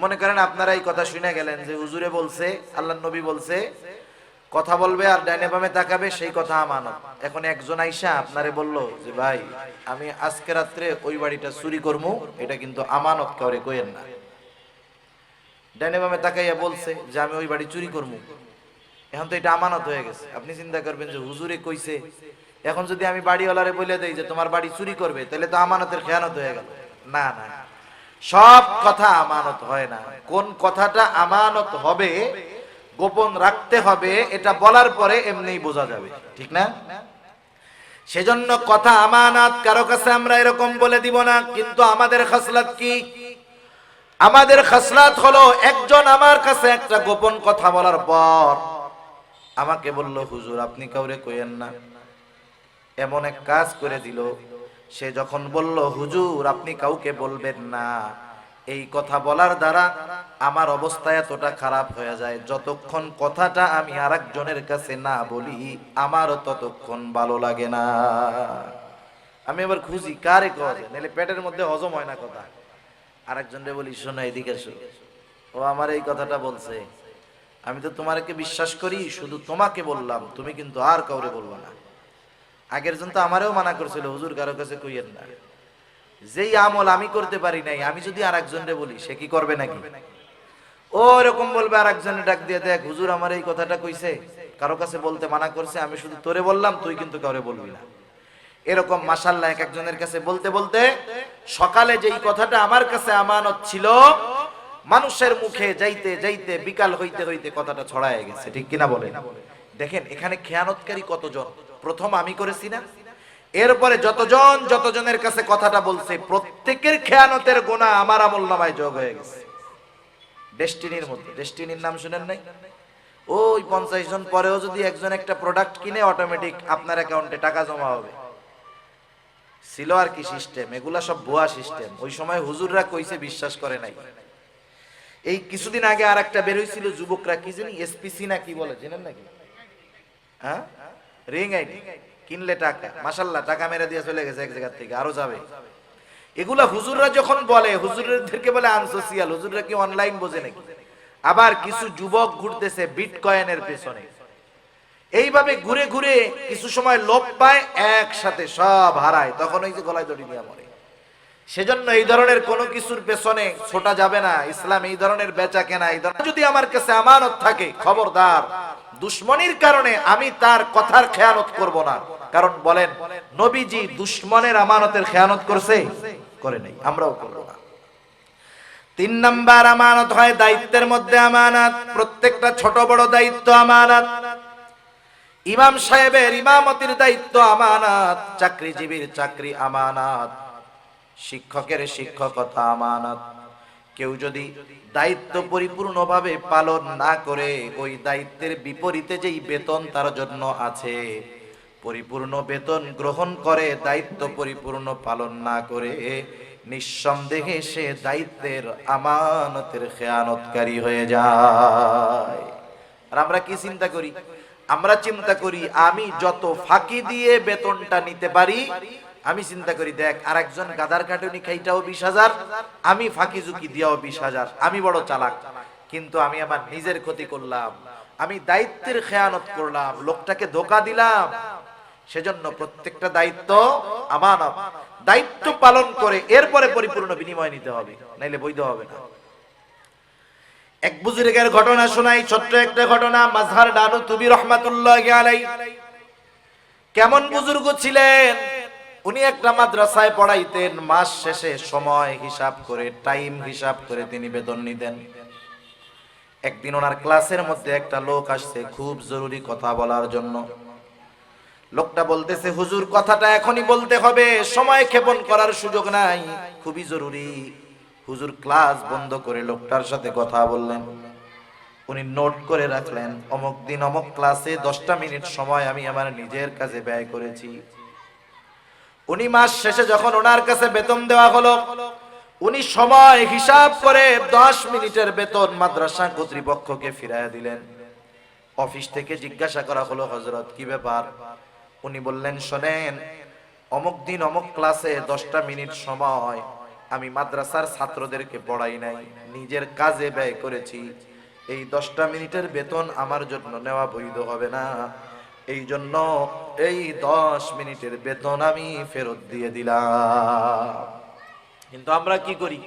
মনে করেন আপনারা এই কথা শুনে গেলেন যে হুজুরে বলছে, আল্লাহর নবী বলছে কথা বলবে আর ডাইনে বামে তাকাবে, সেই কথা আমানত। এখন একজন আইসা আপনারে বলল যে ভাই আমি আজকে রাত্রে ওই বাড়িটা চুরি করবো, এটা কিন্তু আমানত কাউরে কইেন না। ডাইনে বামে তাকাইয়া বলছে যে আমি ওই বাড়ি চুরি করবো, এখন তো এটা আমানত হয়ে গেছে। আপনি চিন্তা করবেন যে হুজুরে কইছে, এখন যদি আমি বাড়িওয়ালারে বলে দেই যে তোমার বাড়ি চুরি করবে, তাহলে তো আমানতের খেয়ানত হয়ে গেল। না না, সব কথা আমানত হয় না। কোন কথাটা আমানত হবে, গোপন রাখতে হবে, এটা বলার পরে এমনিই বোঝা যাবে, ঠিক না? সেজন্য কথা আমানত, কারো কাছে আমরা এরকম বলে দিব না। কিন্তু আমাদের খাসলাত কি? আমাদের খাসলাত হলো, একজন আমার কাছে একটা গোপন কথা বলার পর আমাকে বলল হুজুর আপনি কাউরে কইেন না, এমন এক কাজ করে দিল। সে যখন বলল হুজুর আপনি কাউকে বলবেন না, এই কথা বলার দ্বারা আমার অবস্থা এতটা খারাপ হয়ে যায়, যতক্ষণ কথাটা আমি আরেকজনের কাছে না বলি আমারও ততক্ষণ ভালো লাগে না। আমি এবার খুঁজি কারে কয়, নাহলে পেটের মধ্যে হজম হয় না কথা। আরেকজনরে বলি শোনো এদিকে শো, ও আমার এই কথাটা বলছে, আমি তো তোমাকে বিশ্বাস করি, শুধু তোমাকে বললাম, তুমি কিন্তু আর কাউরে বলবা না। আগের জন তো আমারেও মানা করছিল হুজুর কারো কাছে কইয়েন না। যেই আমল আমি করতে পারি নাই, আমি যদি আর একজনরে বলি সে কি করবে নাকি? ও এরকম বলবে, আর একজনে ডাক দিয়ে, দেখ হুজুর আমার এই কথাটা কইছে, কারো কাছে বলতে মানা করছে, আমি শুধু তোরে বললাম, তুই কিন্তু কাউরে বলবি না। এরকম মাশাআল্লাহ এক একজনের কাছে বলতে বলতে সকালে যেই কথাটা আমার কাছে আমানত ছিল, মানুষের মুখে যাইতে যাইতে বিকাল হইতে হইতে কথাটা ছড়ায় গেছে, ঠিক কিনা বলেন? দেখেন এখানে খেয়ানতকারী কতজন, প্রথম আমি করেছি না, এরপরে যতজনের কাছে কথাটা বলছে প্রত্যেকের খেয়ানতের গুনাহ আমার আমলনামায় যোগ হয়ে গেছে। ডেস্টিনির মধ্যে, ডেস্টিনির নাম শুনেন নাই? ওই 50 জন পরেও যদি একজন একটা প্রোডাক্ট কিনে, অটোমেটিক আপনার অ্যাকাউন্টে টাকা জমা হবে। ছিল আর কি সিস্টেম, এগুলা সব ভুয়া সিস্টেম। ওই সময় হুজুররা কইছে, বিশ্বাস করে নাই। এই কিছুদিন আগে আর একটা বের হইছিল, যুবকরা কি জানি এসপিসি না কি বলে, জানেন নাকি? হ্যাঁ, রিং আইডি কিনলে টাকা, মাশাআল্লাহ টাকা মেরে দিয়ে চলে গেছে এক জায়গা থেকে, আরো যাবে। এগুলা হুজুররা যখন বলে, হুজুরদেরকে বলে আনসোশিয়াল। হুজুররা কি অনলাইন বোঝে নাকি? আবার কিছু যুবক ঘুরতেছে বিটকয়েনের পেছনে, এইভাবে ঘুরে ঘুরে কিছু সময় লোভ পায়, একসাথে সব হারায়, তখন ওই যে গলায় দড়ি দিয়ে মরে। সেজন্য এই ধরনের কোনো কিছুর পেছনে ছোটা যাবে না। ইসলাম এই ধরনের বেচা কেনা, এই ধরনের যদি আমার কাছে আমানত থাকে, খবরদার, দুশ্মনির কারণে আমি তার কথার খেয়ানত করব না। কারণ বলেন নবীজি দুশ্মনের আমানতের খেয়ানত করছে? করে নাই, আমরাও করব না। 3 নাম্বার আমানত হয় দায়িত্বের মধ্যে আমানত। প্রত্যেকটা ছোট বড় দায়িত্ব আমানত। ইমাম সাহেবের ইমামতির দায়িত্ব আমানত, চাকরিজীবীর চাকরি আমানত, শিক্ষকের শিক্ষকতা আমানত। কেউ যদি দায়িত্ব পরিপূর্ণভাবে পালন না করে, ওই দায়িত্বের বিপরীতে যেই বেতন তার জন্য আছে, পরিপূর্ণ বেতন গ্রহণ করে দায়িত্ব পরিপূর্ণ পালন না করে, নিঃসন্দেহে সে দায়িত্বের আমানতের খেয়ানতকারী হয়ে যায়। আর আমরা কি চিন্তা করি? আমরা চিন্তা করি আমি যত ফাঁকি দিয়ে বেতনটা নিতে পারি, আমি চিন্তা করি দেখ আরেকজন গাদার কাটুনি খাইটাও 20,000, আমি ফাঁকি ঝুঁকি দিয়াও 20,000, আমি বড় চালাক। কিন্তু আমি আমার নিজের ক্ষতি করলাম, আমি দায়িত্বের খেয়ানত করলাম, লোকটাকে ধোঁকা দিলাম। সেজন্য প্রত্যেকটা দায়িত্ব আমানত, দায়িত্ব পালন করে এরপরে পরিপূর্ণ বিনিময় নিতে হবে, নাইলে বৈধ হবে না। এক বুজুর্গের ঘটনা শোনাই, ছোট্ট একটা ঘটনা। মাজহার দানুতুবি রহমাতুল্লাহি আলাইহি কেমন বুজুর্গ ছিলেন, উনি একটা মাদ্রাসায় পড়াইতেন। মাস শেষে সময় হিসাব করে, টাইম হিসাব করে তিনি বেতন নিতেন। একদিন ওনার ক্লাসের মধ্যে একটা লোক আসছে খুব জরুরি কথা বলার জন্য। লোকটা বলতেছে, হুজুর কথাটা এখনই বলতে হবে, সময় ক্ষেপণ করার সুযোগ নাই, খুবই জরুরি। হুজুর ক্লাস বন্ধ করে লোকটার সাথে কথা বললেন। উনি নোট করে রাখলেন, অমুক দিন অমুক ক্লাসে 10টা মিনিট সময় আমি আমার নিজের কাজে ব্যয় করেছি। উনি মাস শেষে যখন ওনার কাছে বেতন দেওয়া হলো, উনি সময় হিসাব করে 10 মিনিটের বেতন মাদ্রাসা কর্তৃপক্ষকে ফিরাইয়া দিলেন। অফিস থেকে জিজ্ঞাসা করা হলো, হযরত কি ব্যাপার? উনি বললেন, শোনেন, অমুক দিন অমুক ক্লাসে 10টা মিনিট সময় আমি মাদ্রাসার ছাত্রদেরকে পড়াই নাই, নিজের কাজে ব্যয় করেছি। এই 10টা মিনিটের বেতন আমার জন্য নেওয়া বৈধ হবে না, এই জন্য এই 10 মিনিটের বেতন আমি ফেরত দিয়ে দিলাম। কিন্তু আমরা কি করি?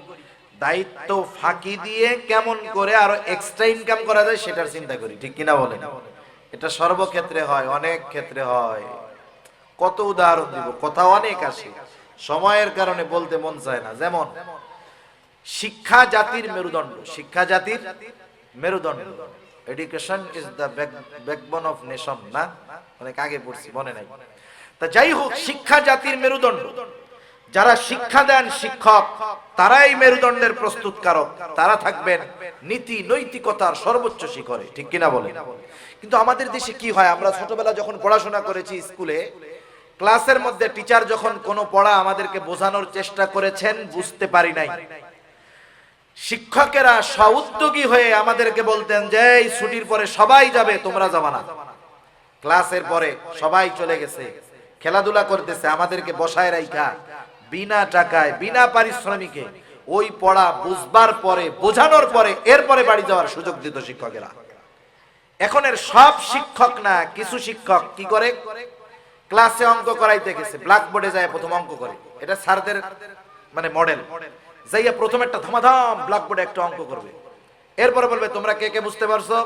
দায়িত্ব ফাঁকি দিয়ে কেমন করে আরো এক্সট্রা ইনকাম করা যায় সেটার চিন্তা করি, ঠিক কিনা বলেন? এটা সর্বক্ষেত্রে হয়, অনেক ক্ষেত্রে হয়। কত উদাহরণ দিব, কথা অনেক আসে, সময়ের কারণে বলতে মন চায় না। যেমন শিক্ষা জাতির মেরুদণ্ড, শিক্ষা জাতির মেরুদণ্ড, education is the backbone of nation, না? অনেক আগে পড়ছি, মনে নাই। তা যাই হোক, শিক্ষা জাতির মেরুদণ্ড। যারা শিক্ষা দেন শিক্ষক, তারাই মেরুদণ্ডের প্রস্তুতকারক, তারা থাকবেন নীতি নৈতিকতার সর্বোচ্চ শিখরে, ঠিক কিনা বলেন? কিন্তু আমাদের দেশে কি হয়, আমরা ছোটবেলা যখন পড়াশোনা করেছি স্কুলে, ক্লাসের মধ্যে টিচার যখন কোনো পড়া আমাদেরকে বোঝানোর চেষ্টা করেছেন, বুঝতে পারি নাই, শিক্ষকেরা স্বউদ্যোগী হয়ে আমাদেরকে বলতেন যে এই ছুটির পরে সবাই যাবে, তোমরা যাবা না। ক্লাসের পরে সবাই চলে গেছে, খেলাধুলা করতেছে, আমাদেরকে বসায় রাইখা বিনা টাকায় বিনা পারিশ্রমিকে ওই পড়া বুঝবার পরে, বোঝানোর পরে এরপরে বাড়ি যাওয়ার সুযোগ দিত শিক্ষকেরা। এখনের সব শিক্ষক না, কিছু শিক্ষক কি করে, ক্লাসে অঙ্ক করাইতে গেছে, ব্ল্যাকবোর্ডে যায় প্রথম অঙ্ক করে, এটা স্যারদের মানে মডেল, যাইয়া প্রথম একটা ধমাধম ব্ল্যাকবোর্ডে একটা অঙ্ক করবে, এরপরে বলবে তোমরা কে কে বুঝতে পারছো?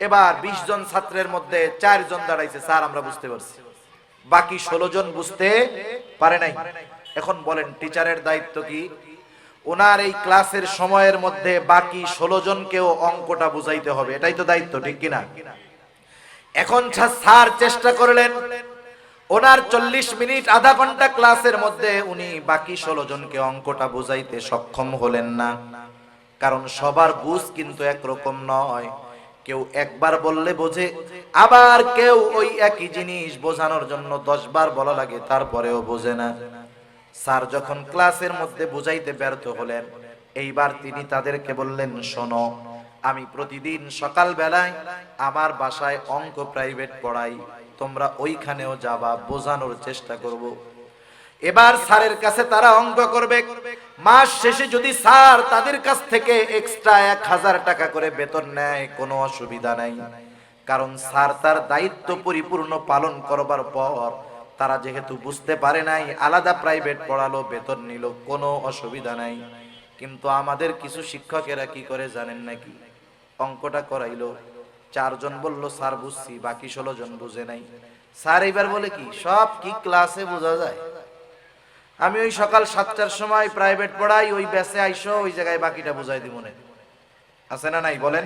এবার 20 জন ছাত্রের মধ্যে 4 জন দাঁড়াইছে, স্যার আমরা বুঝতে পারছি, বাকি 16 জন বুঝতে পারে নাই। এখন বলেন টিচারের দায়িত্ব কি? ওনার এই ক্লাসের সময়ের মধ্যে বাকি 16 জনকেও অঙ্কটা বুঝাইতে হবে, এটাই তো দায়িত্ব, ঠিক কিনা? এখন স্যার চেষ্টা করলেন, ওনার 40 মিনিট আধা ঘন্টা ক্লাসের মধ্যে উনি বাকি 16 জনকে অঙ্কটা বুঝাইতে সক্ষম হলেন না। কারণ সবার বুঝ কিন্তু একরকম নয়, কেউ একবার বললে বোঝে, আবার কেউ ওই একই জিনিস বোঝানোর জন্য 10 বার বলা লাগে, তারপরেও বোঝে না। স্যার যখন ক্লাসের মধ্যে বুঝাইতে ব্যর্থ হলেন, এইবার তিনি তাদেরকে বললেন, শোনো, আমি প্রতিদিন সকাল বেলায় আমার বাসায় অঙ্ক প্রাইভেট পড়াই, তোমরা ওইখানেও যাবা, বোঝানোর চেষ্টা করব। এবার স্যারের কাছে তারা অঙ্ক করবে, মাস শেষে যদি স্যার তাদের কাছ থেকে এক্সট্রা 1000 টাকা করে বেতন নেয়, কোনো অসুবিধা নাই, কারণ স্যার তার দায়িত্ব পরিপূর্ণ পালন করবার পর তারা যেহেতু বুঝতে পারে নাই, আলাদা প্রাইভেট পড়ালো, বেতন নিল, কোনো অসুবিধা নাই। কিন্তু আমাদের কিছু শিক্ষকেরা কি করে জানেন নাকি? অঙ্কটা করাইলো, 4 জন বলল স্যার বুঝছি, বাকি 16 জন বুঝে নাই। স্যার এবার বলে কি, সব কি ক্লাসে বোঝা যায়? আমি ওই সকাল 7টার সময় প্রাইভেট পড়াই, ওই ব্যাচে আইসো, ওই জায়গায় বাকিটা বুঝাই দিব না। আছে না নাই বলেন?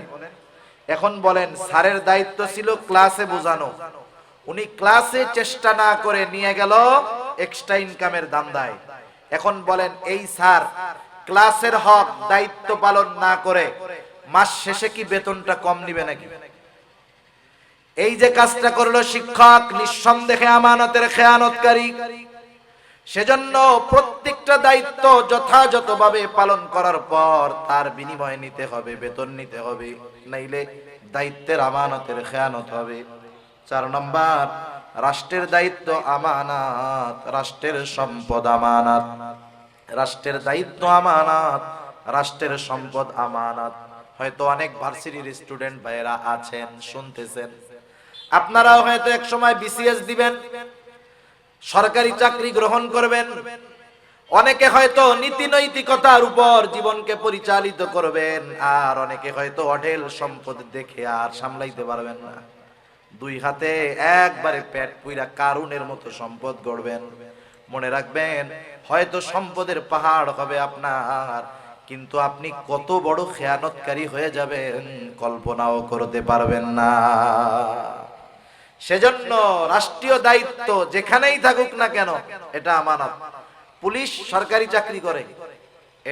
এখন বলেন, স্যারের দায়িত্ব ছিল ক্লাসে বোঝানো, উনি ক্লাসে চেষ্টা না করে নিয়ে গেল এক্সট্রা ইনকামের ধান্দায়। এখন বলেন, এই স্যার ক্লাসের হক দায়িত্ব পালন না করে মাস শেষে কি বেতনটা কম নিবে নাকি? এই যে কাজটা করলো শিক্ষক, নিঃসন্দেহে আমানতের খেয়ানতকারী। সেজন্য প্রত্যেকটা দায়িত্ব যথাযথভাবে পালন করার পর তার বিনিময় নিতে হবে, বেতন নিতে হবে, নাইলে দায়িত্বের আমানতের খেয়ানত হবে। 4 নাম্বার, রাষ্ট্রের দায়িত্ব আমানত, রাষ্ট্রের সম্পদ আমানত, রাষ্ট্রের দায়িত্ব আমানত, রাষ্ট্রের সম্পদ আমানত। হয়তো অনেক ভার্সিটির স্টুডেন্ট ভাইয়েরা আছেন, শুনতেছেন, আপনারাও হয়তো এক সময় বিসিএস দিবেন, সরকারি চাকরি গ্রহণ করবেন। অনেকে হয়তো নীতি নৈতিকতার উপর জীবনকে পরিচালিত করবেন, আর অনেকে হয়তো অঢেল সম্পদ দেখে আর সামলাইতে পারবেন না। দুই হাতে একবারে পেট পুইরা কারুনের মতো সম্পদ গড়বেন। মনে রাখবেন, হয়তো সম্পদের পাহাড় হবে আপনার, কিন্তু আপনি কত বড় খেয়ানতকারী হয়ে যাবেন কল্পনাও করতে পারবেন না। সেজন্য রাষ্ট্রীয় দায়িত্ব যেখানেই থাকুক না কেন, এটা আমানত। পুলিশ সরকারি চাকরি করে,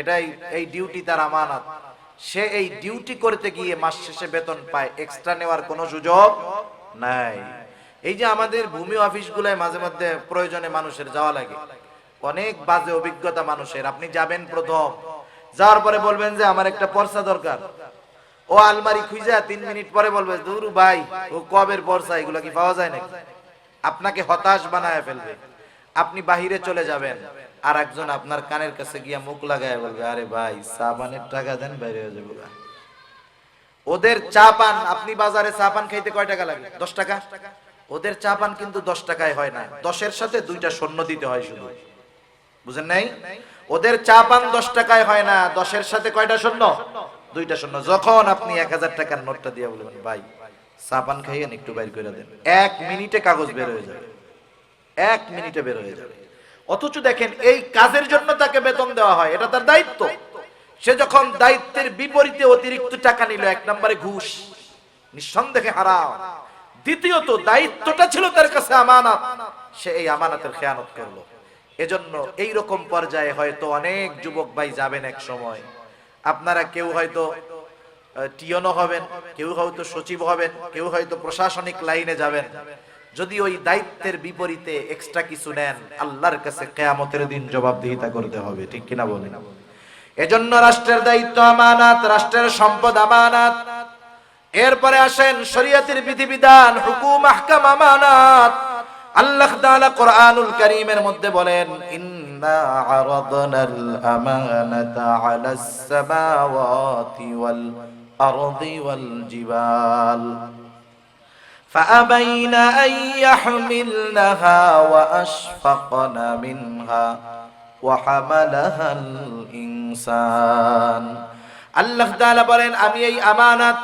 এটাই এই ডিউটি তার আমানত। সে এই ডিউটি করতে গিয়ে মাস শেষে বেতন পায়, এক্সট্রা নেওয়ার কোনো সুযোগ নাই। এই যে আমাদের ভূমি অফিসগুলোয় মাঝে মধ্যে প্রয়োজনে মানুষের যাওয়া লাগে, অনেক বাজে অভিজ্ঞতা মানুষের। আপনি যাবেন, প্রথম যাওয়ার পরে বলবেন যে আমার একটা পর্চা দরকার, ও আলমারি খুঁজা 3 মিনিট পরে বলবে দূর ভাই, ও কবের পর্চা, এগুলো কি পাওয়া যায় নাকি? আপনাকে হতাশ বানায় ফেলবে। আপনি বাহিরে চলে যাবেন, আর একজন আপনার কানের কাছে গিয়া মুখ লাগায় বলবে আরে ভাই চা পানের টাকা দেন, বাইরে হয়ে যাবো। ওদের চা পান, আপনি বাজারে চা পান খাইতে কয় টাকা লাগে? 10 টাকা। ওদের চা পান কিন্তু 10 টাকায় হয় না, 10-এর সাথে 2টা শূন্য দিতে হয় শুধু। বুঝেন নাই? ওদের চা পান 10 টাকায় হয় না, 10-এর সাথে কয়টা শূন্য? 2টা শূন্য। যখন আপনি 1000 টাকার নোটটা দিয়ে বলবেন ভাই চা পান খাইয়েন, একটু বাইর করে দেন, 1 মিনিটে কাগজ বের হয়ে যাবে, 1 মিনিটে বের হয়ে যাবে। অথচ দেখেন এই কাজের জন্য তাকে বেতন দেওয়া হয়, এটা তার দায়িত্ব। সে যখন দায়িত্বের বিপরীতে অতিরিক্ত টাকা নিল, 1 নম্বরে ঘুষ, নিঃসন্দেহে হারাম। দ্বিতীয়ত দায়িত্বটা ছিল তার কাছে আমানত, সে এই আমানতের খেয়ানত করলো। এজন্য এই রকম পর্যায়ে হয়তো অনেক যুবক ভাই যাবেন এক সময়। আপনারা কেউ হয়তো টিওনো হবেন, কেউ হয়তো সচিব হবেন, কেউ হয়তো প্রশাসনিক লাইনে যাবেন। যদি ওই দায়িত্বের বিপরীতে এক্সট্রা কিছু নেন, আল্লাহর কাছে কিয়ামতের দিন জবাবদিহিতা করতে হবে, ঠিক কিনা বলেন? এজন্য রাষ্ট্রের দায়িত্ব আমানত, রাষ্ট্রের সম্পদ আমানত। এরপরে আসেন শরীয়তের বিধিবিধান, হুকুম আহকাম আমানত। আল্লাহ তাআলা কোরআনুল কারীমের মধ্যে বলেন ইন্না আরাদনাল আমানাতা আলাস সামাওয়াতি ওয়াল আরদি ওয়াল জিবাল فأبين أن يحملنها وأشفقن منها وحملها الإنسان। আল্লাহ তাআলা বলেন আমি এই আমানত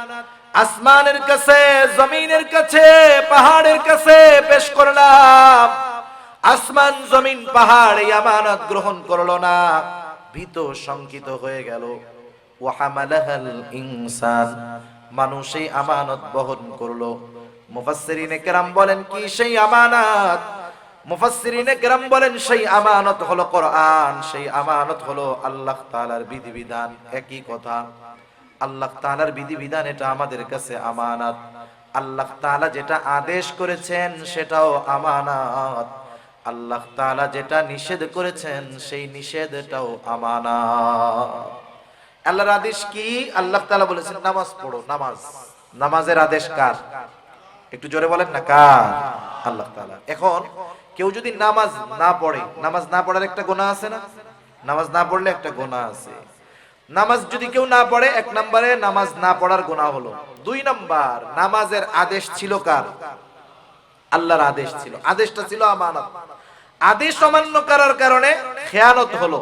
আসমানের কাছে, জমিনের কাছে, পাহাড়ের কাছে পেশ করলাম। আসমান, জমিন, পাহাড় এই আমানত গ্রহণ করলো না, ভীত শঙ্কিত হয়ে গেল। ওয়া হামালাহাল ইনসান, মানুষ এই আমানত বহন করলো। মুফাসসিরিনে কেরাম বলেন কি সেই আমানত? মুফাসসিরিনে কেরাম বলেন সেই আমানত হলো কোরআন, সেই আমানত হলো আল্লাহ তাআলার বিধিবিধান। একই কথা, আল্লাহ তাআলার বিধিবিধান এটা আমাদের কাছে আমানত। আল্লাহ তাআলা যেটা আদেশ করেছেন সেটাও আমানত, আল্লাহ তাআলা যেটা নিষেধ করেছেন সেই নিষেধটাও আমানত। আল্লাহর আদেশ কি? আল্লাহ তাআলা বলেছেন নামাজ পড়ো। নামাজ, নামাজের আদেশ কার? একটু জোরে বলেন না, কার? আল্লাহ তাআলা। এখন কেউ যদি নামাজ না পড়ে, নামাজ না পড়ার একটা গুনাহ আছে না? নামাজ না পড়লে একটা গুনাহ আছে। নামাজ যদি কেউ না পড়ে, 1 নম্বরে নামাজ না পড়ার গুনাহ হলো। 2 নম্বর, নামাজের আদেশ ছিল কার? আল্লাহর আদেশ ছিল, আদেশটা ছিল আমানত। আদেশ অমান্য করার কারণে খেয়ানত হলো,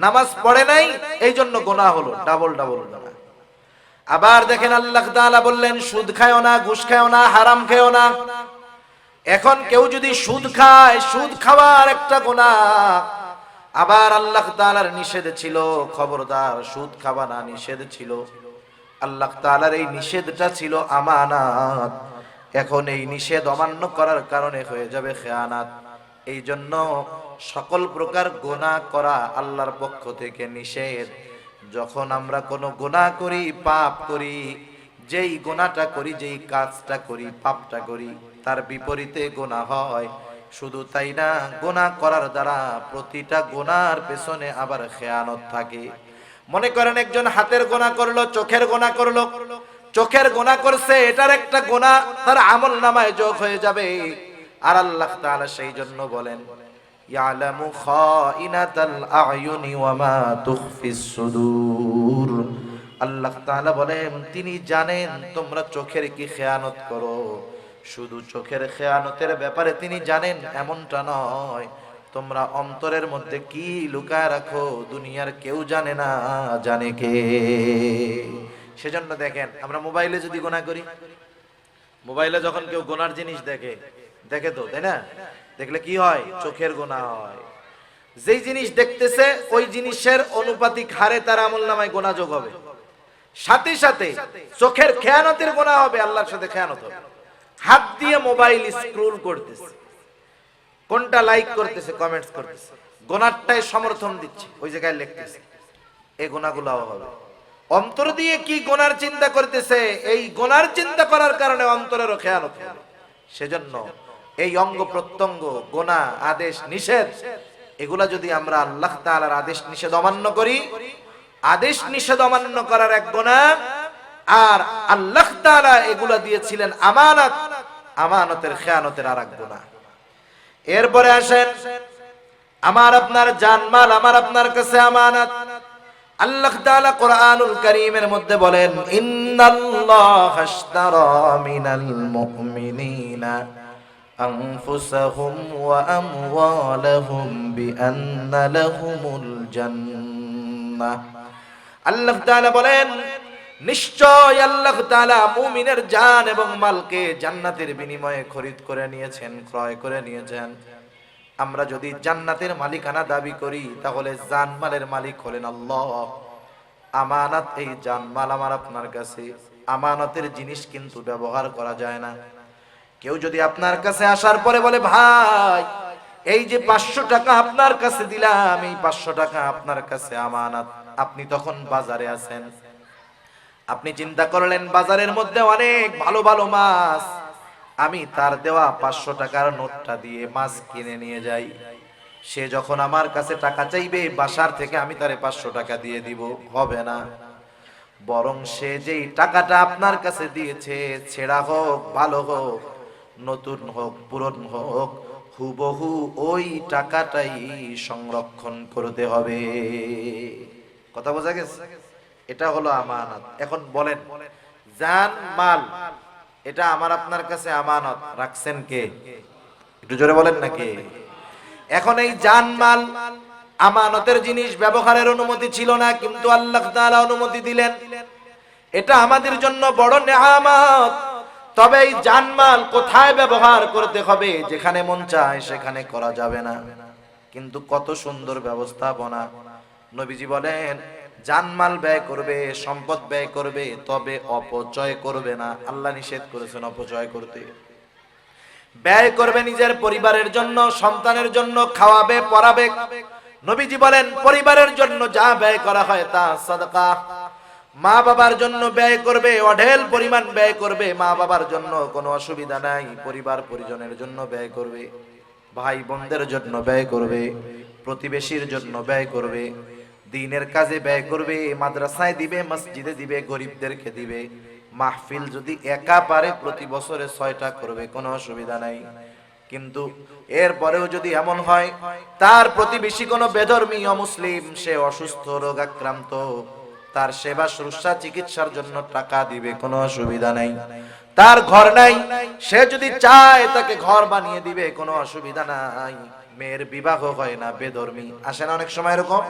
নামাজ পড়ে নাই এই জন্য গুনাহ হলো, ডাবল ডাবল গুনাহ। আবার দেখেন আল্লাহ তাআলা বললেন সুদ খায়ও না, ঘুষ খায়ও না, হারাম খায়ও না। এখন কেউ যদি সুদ খায়, সুদ খাওয়ার একটা গুনাহ। আবার আল্লাহ তাআলার নিষেধ ছিল, খবরদার সুদ খাবা না, নিষেধ ছিল। আল্লাহ তাআলার এই নিষেধটা ছিল আমানত। এখন এই নিষেধ অমান্য করার কারণে হয়ে যাবে খেয়ানাত। এই জন্য সকল প্রকার গুনাহ করা আল্লাহর পক্ষ থেকে নিষেধ। যখন আমরা কোনো গুনাহ করি, পাপ করি, যেই গুনাহটা করি, যেই কাজটা করি, পাপটা করি, তার বিপরীতে গুনাহ হয়। শুধু তাই না, গুনাহ করার দ্বারা প্রতিটা গুনাহর পেছনে আবার খেয়ানত থাকে। মনে করেন একজন হাতের গুনাহ করলো, চোখের গুনাহ করলো, চোখের গুনাহ করছে, এটার একটা গুনাহ তার আমলনামায় যোগ হয়ে যাবে। আর আল্লাহ তাআলা সেই জন্য বলেন ইয়ালামু খাইনাতাল আয়ুনি ওয়া মা তুখফিস সুদূর। আল্লাহ তাআলা বলেন তিনি জানেন তোমরা চোখের কি খেয়ানত করো। শুধু চোখের খেয়ানতের ব্যাপারে তিনি জানেন এমনটা নয়, তোমরা অন্তরের মধ্যে কি লুকায় রাখো দুনিয়ার কেউ জানে না, জানে কে? সেজন্য দেখেন আমরা মোবাইলে যদি গুনাহ করি, মোবাইলে যখন কেউ গুনার জিনিস দেখে তো, তাই না? দেখলে কি হয়? চোখের গুনাহ হয়। যেই জিনিস দেখতেছে ওই জিনিসের অনুপাতিক হারে তার আমলনামায় গুনাহ যোগ হবে, সাথে সাথে চোখের খেয়ানতের গুনাহ হবে, আল্লাহর সাথে খেয়ানত হবে। হাত দিয়ে মোবাইল স্ক্রল করতেছে, কোনটা লাইক করতেছে, কমেন্টস করতেছে, গুনাহটায় সমর্থন দিচ্ছে, ওই জায়গায় লিখতেছে, এই গুনাহগুলোও হবে। অন্তর দিয়ে কি গুনার চিন্তা করতেছে, এই গুনার চিন্তা করার কারণে অন্তরেরও খেয়ানত হবে। সেজন্য এই অঙ্গ প্রত্যঙ্গ, গুনাহ, আদেশ নিষেধ, এগুলা যদি আমরা আল্লাহ তাআলার আদেশ নিষেধ অমান্য করি, আদেশ নিষেধ অমান্য করার এক গুনাহ, আর আল্লাহ তাআলা এগুলা দিয়েছিলেন আমানত, আমানতের খেয়ানতের আরেক গুনাহ। এরপরে আসেন আমার আপনার জানমাল আমার আপনার কাছে আমানত। আল্লাহ তাআলা কোরআনুল কারীমের মধ্যে বলেন ইন্নাল্লাহা আশতারা মিনাল মুমিনিনা আনফুসাহুম ওয়া আমওয়ালাহুম বিআন্না লাহুমুল জান্নাহ। আল্লাহ তাআলা বলেন নিশ্চয় আল্লাহ তাআলা মুমিনের জান এবং মালকে জান্নাতের বিনিময়ে খরিদ করে নিয়েছেন, ক্রয় করে নিয়েছেন। আমরা যদি জান্নাতের মালিকানা দাবি করি তাহলে জানমালের মালিক হলেন আল্লাহ। আমানত এই জানমাল আমার আপনার কাছে, আমানতের জিনিস কিন্তু ব্যবহার করা যায় না। কেউ যদি আপনার কাছে আসার পরে বলে ভাই এই যে 500 টাকা আপনার কাছে দিলাম, এই 500 টাকা আপনার কাছে আমানত, আপনি তখন বাজারে আছেন, আপনি চিন্তা করলেন বাজারের মধ্যে অনেক ভালো ভালো মাছ, আমি তার দেওয়া 500 টাকার নোটটা দিয়ে মাছ কিনে নিয়ে যাই। সে যখন আমার কাছে টাকা চাইবে বাসার থেকে আমি তারে 500 টাকা দিয়ে দিব, হবে না। বরং সে যেই টাকাটা আপনার কাছে দিয়েছে, ছেঁড়া হোক, ভালো হোক, নতুন হোক, পুরনো হোক, হুবহু ওই টাকাটাই সংরক্ষণ করতে হবে। কথা বোঝা গেছে? এটা হলো আমানত। এখন বলেন জান মাল এটা আমার আপনার কাছে আমানত, রাখছেন কে? একটু জোরে বলেন না কে? এখন এই জান মাল আমানতের জিনিস ব্যবহারের অনুমতি ছিল না, কিন্তু আল্লাহ তাআলা অনুমতি দিলেন। এটা আমাদের জন্য বড় নেয়ামত। তবে এই জান মাল কোথায় ব্যবহার করতে হবে? যেখানে মন চায় সেখানে করা যাবে না। কিন্তু কত সুন্দর ব্যবস্থাপনা। নবীজি বলেন জানমাল ব্যয় করবে, সম্পদ ব্যয় করবে, তবে অপচয় করবে না। আল্লাহ নিষেধ করেছেন অপচয় করতে। ব্যয় করবে নিজের পরিবারের জন্য, সন্তানের জন্য, খাওয়াবে, পড়াবে। নবীজি বলেন পরিবারের জন্য যা ব্যয় করা হয় তা সাদাকা। মা বাবার জন্য ব্যয় করবে, অঢেল পরিমাণ ব্যয় করবে, মা বাবার জন্য কোনো অসুবিধা নাই। পরিবার পরিজনের জন্য ব্যয় করবে, ভাই বোনদের জন্য ব্যয় করবে, প্রতিবেশীর জন্য ব্যয় করবে, দ্বীনের কাজে ব্যয় করবে, মাদ্রাসায় দিবে, মসজিদে দিবে, গরিবদেরকে দিবে। মাহফিল যদি একা পারে প্রতি বছরে 6টা করবে, কোনো অসুবিধা নাই। কিন্তু এরপরেও যদি এমন হয় তার প্রতিবেশী কোনো বেধর্মী অমুসলিম, সে অসুস্থ, রোগাক্রান্ত, তার সেবা শুশ্রূষা চিকিৎসার জন্য টাকা দিবে, কোনো অসুবিধা নাই। তার ঘর নাই, সে যদি চায় তাকে ঘর বানিয়ে দিবে, কোনো অসুবিধা নাই। মেয়ের বিবাহ হয় না, বেধর্মী আসে না অনেক সময় এরকম,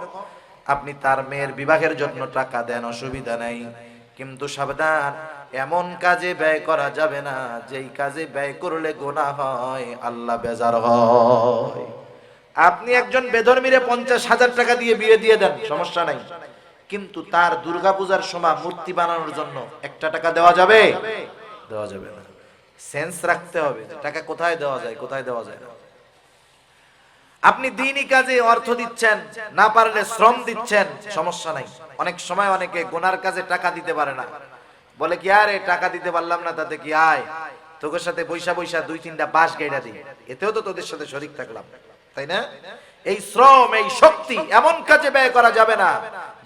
আপনি তার মেয়ের বিবাহের জন্য টাকা দেন, অসুবিধা নাই। কিন্তু সাবধান, এমন কাজে ব্যয় করা যাবে না যেই কাজে ব্যয় করলে গুনাহ হয়, আল্লাহ বেজার হয়। আপনি একজন বেধর্মীরে 50,000 টাকা দিয়ে বিয়ে দিয়ে দেন, সমস্যা নাই, কিন্তু তার দুর্গাপূজার সময় মূর্তি বানানোর জন্য 1 টাকা দেওয়া যাবে? দেওয়া যাবে না। সেন্স রাখতে হবে যে টাকা কোথায় দেওয়া যায়, কোথায় দেওয়া যায় না। আপনি দ্বীনি কাজে অর্থ দিচ্ছেন, না পারলে শ্রম দিচ্ছেন, সমস্যা নাই। অনেক সময় অনেকে গুনার কাজে টাকা দিতে পারে না, বলে কি আরে টাকা দিতে পারলাম না তাতে কি, আয় তোদের সাথে বৈশা বৈশা 2-3টা বাঁশ গাইড়া দিই, এতেও তো তোদের সাথে শরীক থাকলাম, তাই না? এই শ্রম, এই শক্তি এমন কাজে ব্যয় করা যাবে না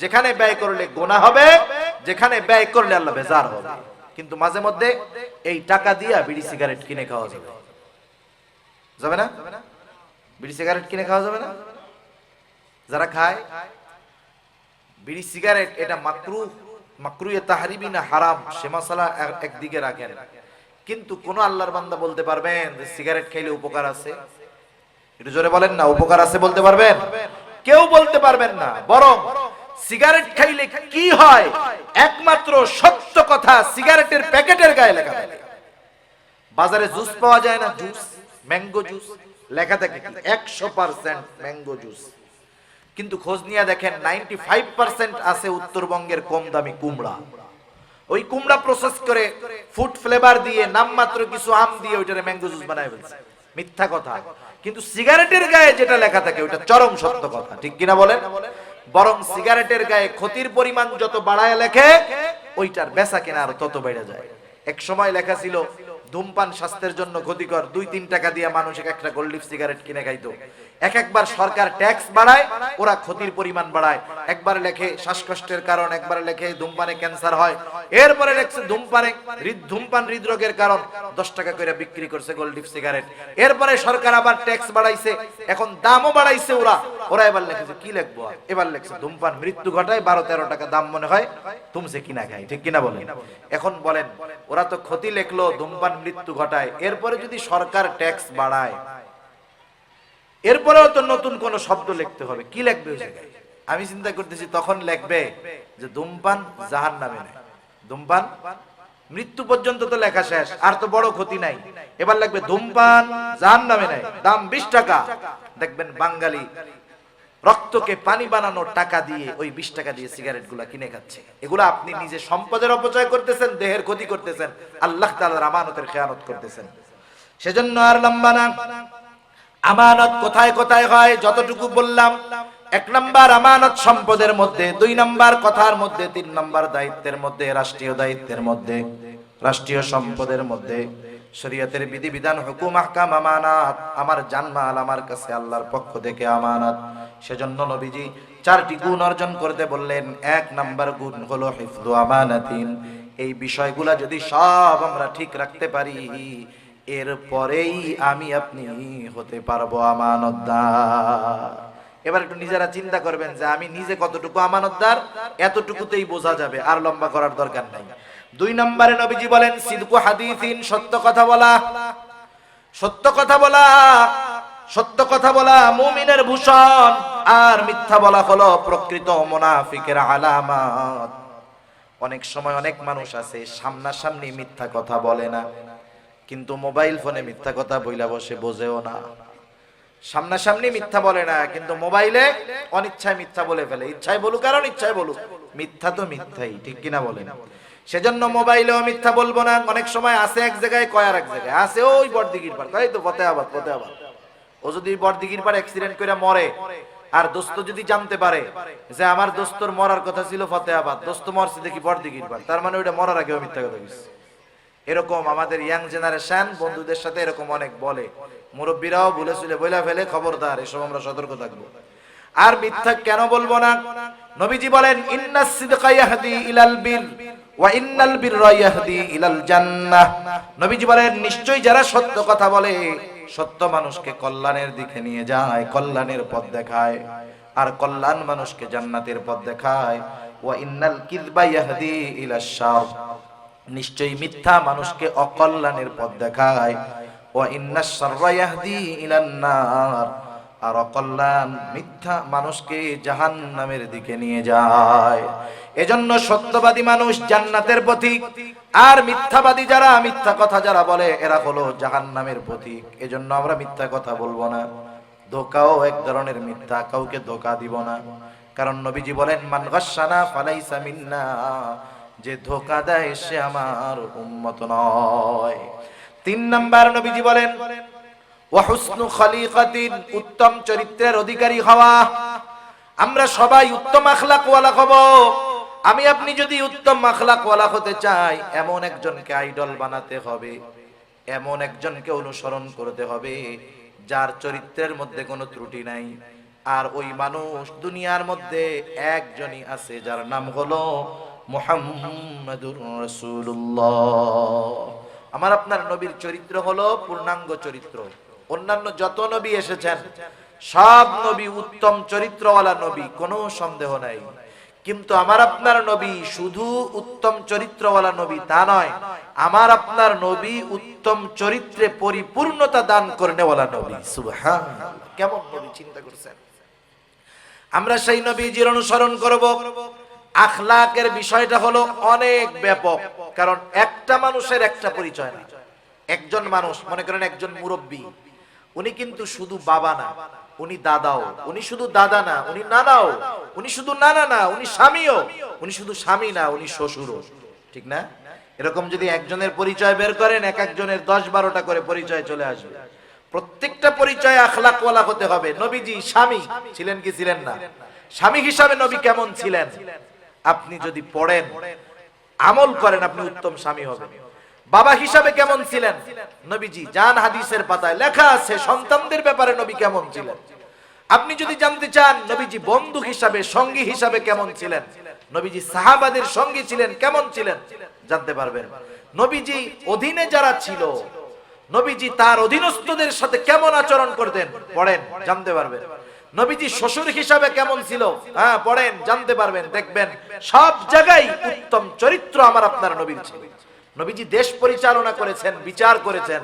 যেখানে ব্যয় করলে গুনাহ হবে, যেখানে ব্যয় করলে আল্লাহ বেজার হবে। কিন্তু মাঝে মধ্যে এই টাকা দিয়া বিড়ি সিগারেট কিনে খাওয়া যাবে, যাবে না? বিড়ি সিগারেট কিনে খাওয়া যাবে না? যারা খায় বিড়ি সিগারেট, এটা মাকরুহে তাহরিমি না হারাম, সে মাসালা একদিকে রাখেন। কিন্তু কোন আল্লাহর বান্দা বলতে পারবেন যে সিগারেট খাইলে উপকার আছে? একটু জোরে বলেন না, উপকার আছে বলতে পারবেন? কেউ বলতে পারবেন না। বরং সিগারেট খাইলে কি হয়, একমাত্র সত্য কথা সিগারেটের প্যাকেটের গায়ে লেখা থাকে। বাজারে জুস পাওয়া যায় না, জুস, ম্যাঙ্গো জুস, লেখা থাকে 100% ম্যাঙ্গো জুস। কিন্তু খোঁজ নিয়ে দেখেন 95% আছে উত্তরবঙ্গের কম দামি কুমড়া। ওই কুমড়া প্রসেস করে ফুড ফ্লেভার দিয়ে নামমাত্র কিছু আম দিয়ে ওইটারে ম্যাঙ্গো জুস বানায় ফেলছে। মিথ্যা কথা। কিন্তু সিগারেটের গায়ে যেটা লেখা থাকে ওইটা চরম সত্য কথা, ঠিক কিনা বলেন? বরং সিগারেটের গায়ে ক্ষতির পরিমাণ যত বাড়ায় লেখে, ওইটার বেচা কেনা আরো তত বেড়ে যায়। এক সময় লেখা ছিল ধূমপান স্বাস্থ্যের জন্য ক্ষতিকর, 2-3 টাকা দিয়ে মানুষ একটা গোল্ড লিফ সিগারেট কিনে খাইতো। একবার সরকার ট্যাক্স বাড়ায়, ওরা ক্ষতির পরিমাণ বাড়ায়। একবার লেখে শ্বাসকষ্টের কারণ, একবার লেখে ধূমপানে ক্যান্সার হয়, এরপরে লেখছে ধূমপান হৃদরোগের কারণ, 10 টাকা করে বিক্রি করছে গোল্ড লিফ সিগারেট। এরপরে সরকার আবার ট্যাক্স বাড়াইছে, এখন দামও বাড়াইছে। ওরা এবার লেখেছে কি লিখবো, এবার লেখছে ধূমপান মৃত্যু ঘটায়, 12-13 টাকা দাম মনে হয়, তুমসে কিনা খাই, ঠিক কিনা বলেন? এখন বলেন, ওরা তো ক্ষতি লেখলো, ধূমপান মৃত্যু ঘটায়, এরপরে যদি সরকার ট্যাক্স বাড়ায়, এরপরেও তো নতুন কোন শব্দ লিখতে হবে। কি লিখবে ওই জায়গায়? আমি চিন্তা করতেছি তখন লিখবে যে ধূমপান জাহান্নামে নেয়, ধূমপান মৃত্যু পর্যন্ত তো লেখা শেষ, আর তো বড় ক্ষতি নাই। এবার লিখবে ধূমপান জাহান্নামে নেয়, দাম 20 টাকা। দেখবেন বাঙালি রক্তকে পানি বানানোর টাকা দিয়ে ওই 20 টাকা দিয়ে সিগারেট গুলা কিনে খাচ্ছে। এগুলা আপনি নিজে সম্পদের অপচয় করতেছেন, দেহের ক্ষতি করতেছেন, আল্লাহ তাআলার আমানতের খেয়ানত করতেছেন। সেজন্য আর লম্বা না। আমানত কোথায় কোথায় হয় যতটুকু বললাম। 1 নাম্বার আমানত সম্পদের মধ্যে, 2 নাম্বার কথার মধ্যে, 3 নাম্বার দায়িত্বের মধ্যে, রাষ্ট্রীয় দায়িত্বের মধ্যে, রাষ্ট্রীয় সম্পদের মধ্যে, শরীয়তের বিধিবিধান, হুকুম, আহকাম, আমানত। আমার জানমাল আমার কাছে আল্লাহর পক্ষ থেকে আমানত। সেজন্য নবীজি 4টি গুণ অর্জন করতে বললেন। 1 নাম্বার গুণ হলো হিফযু আমানাতিন। এই বিষয়গুলা যদি সব আমরা ঠিক রাখতে পারি, এরপরেই আমি আপনি হতে পারবো আমানতদার। এবার একটু নিজেরা চিন্তা করবেন যে আমি নিজে কতটুকু আমানতদার, এতটুকুতেই বোঝা যাবে, আর লম্বা করার দরকার নাই। 2 নম্বরে নবীজি বলেন সিদকু হাদিসিন, সত্য কথা বলা। সত্য কথা বলা, সত্য কথা বলা মুমিনের ভূষণ, আর মিথ্যা বলা হলো প্রকৃত মুনাফিকের আলামত। অনেক সময় অনেক মানুষ আছে সামনাসামনি মিথ্যা কথা বলে না, কিন্তু মোবাইল ফোনে মিথ্যা কথা বইলা বসে, বোঝেও না। সামনাসামনি মিথ্যা বলে না, কিন্তু মোবাইলে অনিচ্ছায় মিথ্যা বলে ফেলে। ইচ্ছায় বলুক কারণ ইচ্ছায় বলুক, মিথ্যা তো মিথ্যাই, ঠিক কিনা বলেন? সেজন্য মোবাইলেও মিথ্যা বলবো না। অনেক সময় আছে এক জায়গায়, কয় আর এক জায়গায়। আছে ওই বড়দিঘির পার, তাই তো ফতেহাবাদ। ও যদি বড়দিঘির পার অ্যাক্সিডেন্ট করে মরে, আর দোস্ত যদি জানতে পারে যে আমার দোস্তর মরার কথা ছিল ফতেহাবাদ, দোস্ত মরছে দেখি বড়দিঘির পার, তার মানে ওইটা মরার আগেও মিথ্যা কথা বলছে। এরকম আমাদের ইয়াং জেনারেশন বন্ধুদের সাথে এরকম অনেক বলে, মুরব্বীরাও ভুলে চুলে বইলা ফেলে। খবরদার, এসব আমরা সতর্ক থাকবো। আর মিথ্যা কেন বলবো না? নবীজি বলেন ইন্নাস সিদকা ইয়াহদি ইলাল বির ওয়া ইন্নাল বিররা ইয়াহদি ইলাল জান্নাহ। নবীজি বলেন নিশ্চয়ই যারা সত্য কথা বলে, সত্য মানুষকে কল্যাণের দিকে নিয়ে যায়, কল্যাণের পথ দেখায়, আর কল্যাণ মানুষকে জান্নাতের পথ দেখায়। ওয়া ইন্নাল কিযবা ইয়াহদি ইলাশ শার, নিশ্চয়ই মিথ্যা মানুষকে অকল্যাণের পথ দেখায়। ওয়া ইন্নাশ শাররা ইয়াহদি ইলান নার, আর অকল্যাণ মিথ্যা মানুষকে জাহান্নামের দিকে নিয়ে যায়। এজন্য সত্যবাদী মানুষ জান্নাতের পথিক, আর মিথ্যাবাদী যারা, মিথ্যা কথা যারা বলে, এরা হলো জাহান্নামের পথিক। এজন্য আমরা মিথ্যা কথা বলবো না। ধোঁকাও এক ধরনের মিথ্যা, কাউকে ধোঁকা দিব না। কারণ নবীজি বলেন মান গাশশানা ফালাইসা মিন্না, যে ধোঁকা দেয় সে আমার উম্মত নয়। 3 নাম্বার নবীজি বলেন ওয়া হুসনু খলিকাতিন, উত্তম চরিত্রের অধিকারী হওয়া। আমরা সবাই উত্তম আখলাক ওয়ালা হব। আমি আপনি যদি উত্তম আখলাক ওয়ালা হতে চাই, এমন একজনকে আইডল বানাতে হবে, এমন একজনকে অনুসরণ করতে হবে যার চরিত্রের মধ্যে কোনো ত্রুটি নাই। আর ওই মানুষ দুনিয়ার মধ্যে একজনই আছে, যার নাম হলো মুহাম্মাদুর রাসূলুল্লাহ। আমার আপনার নবীর চরিত্র হলো পূর্ণাঙ্গ চরিত্র। অন্যান্য যত নবী এসেছেন সব নবী উত্তম চরিত্রওয়ালা নবী, কোনো সন্দেহ নাই। কিন্তু আমার আপনার নবী শুধু উত্তম চরিত্রওয়ালা নবী তা নয়, আমার আপনার নবী উত্তম চরিত্রে পরিপূর্ণতা দান করনেওয়ালা নবী। সুবহানাল্লাহ, কেমন নবী চিন্তা করছেন। আমরা সেই নবীজির অনুসরণ করব। আখলাকের বিষয়টা হলো অনেক ব্যাপক, কারণ একটা মানুষের একটা পরিচয় না। একজন মানুষ, মনে করেন একজন মুরব্বী, উনি কিন্তু শুধু বাবা না, উনি দাদাও। উনি শুধু দাদা না, উনি নানাও। উনি শুধু নানা না, উনি স্বামীও। উনি শুধু স্বামী না, উনি শ্বশুরও। ঠিক না? এরকম যদি একজনের পরিচয় বের করেন, এক একজনের 10-12টা করে পরিচয় চলে আসবে। প্রত্যেকটা পরিচয় আখলাকওয়ালা হতে হবে। নবীজি স্বামী ছিলেন কি ছিলেন না? স্বামী হিসাবে নবী কেমন ছিলেন? আপনি যদি পড়েন, আমল করেন, আপনি উত্তম স্বামী হবেন। বাবা হিসাবে কেমন ছিলেন নবীজি? জান হাদিসের পাতায় লেখা আছে সন্তানদের ব্যাপারে নবী কেমন ছিলেন। আপনি যদি জানতে চান নবীজি বন্ধু হিসাবে, সঙ্গী হিসাবে কেমন ছিলেন, নবীজি সাহাবাদের সঙ্গী ছিলেন, কেমন ছিলেন, জানতে পারবেন। নবীজি অধীনে যারা ছিল, নবীজি তার অধীনস্থদের সাথে কেমন আচরণ করতেন, পড়েন, জানতে পারবেন। নবীজি শ্বশুর হিসাবে কেমন ছিল, হ্যাঁ পড়েন, জানতে পারবেন। দেখবেন সব জায়গায় উত্তম চরিত্র আমার আপনার নবীর ছিল। নবীজি দেশ পরিচালনা করেছেন, বিচার করেছেন,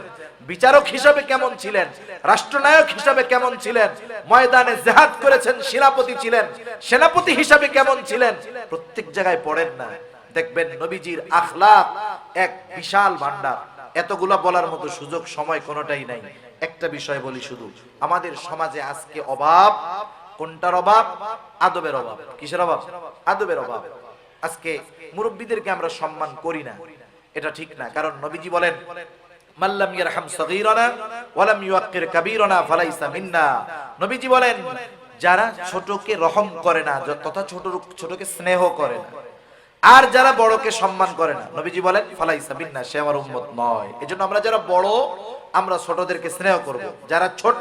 বিচারক হিসাবে কেমন ছিলেন, রাষ্ট্রনায়ক হিসাবে কেমন ছিলেন, ময়দানে জিহাদ করেছেন, সেনাপতি ছিলেন, সেনাপতি হিসাবে কেমন ছিলেন, প্রত্যেক জায়গায় পড়েন না, দেখবেন নবীজির আখলাক এক বিশাল ভান্ডার। এতগুলা বলার মতো সুযোগ সময় কোনোটাই নাই। একটা বিষয় বলি শুধু, আমাদের সমাজে আজকে অভাব, কোনটার অভাব? আদবের অভাব। কিসের অভাব? আদবের অভাব। আজকে মুরব্বীদেরকে আমরা সম্মান করি না, এটা ঠিক না। কারণ নবীজি বলেন, মাল্লাম ইয়ারহাম সগীরানা ওয়ালাম ইউক্কির কাবীরানা ফালাইসা মিন্না। নবীজি বলেন, যারা ছোটকে রহম করে না, তথা ছোটকে স্নেহ করে না, আর যারা বড়কে সম্মান করে না, নবীজি বলেন ফালাইসা মিন্না, সে আমার উম্মত নয়। এজন্য আমরা যারা বড়, আমরা ছোটদেরকে স্নেহ করব, যারা ছোট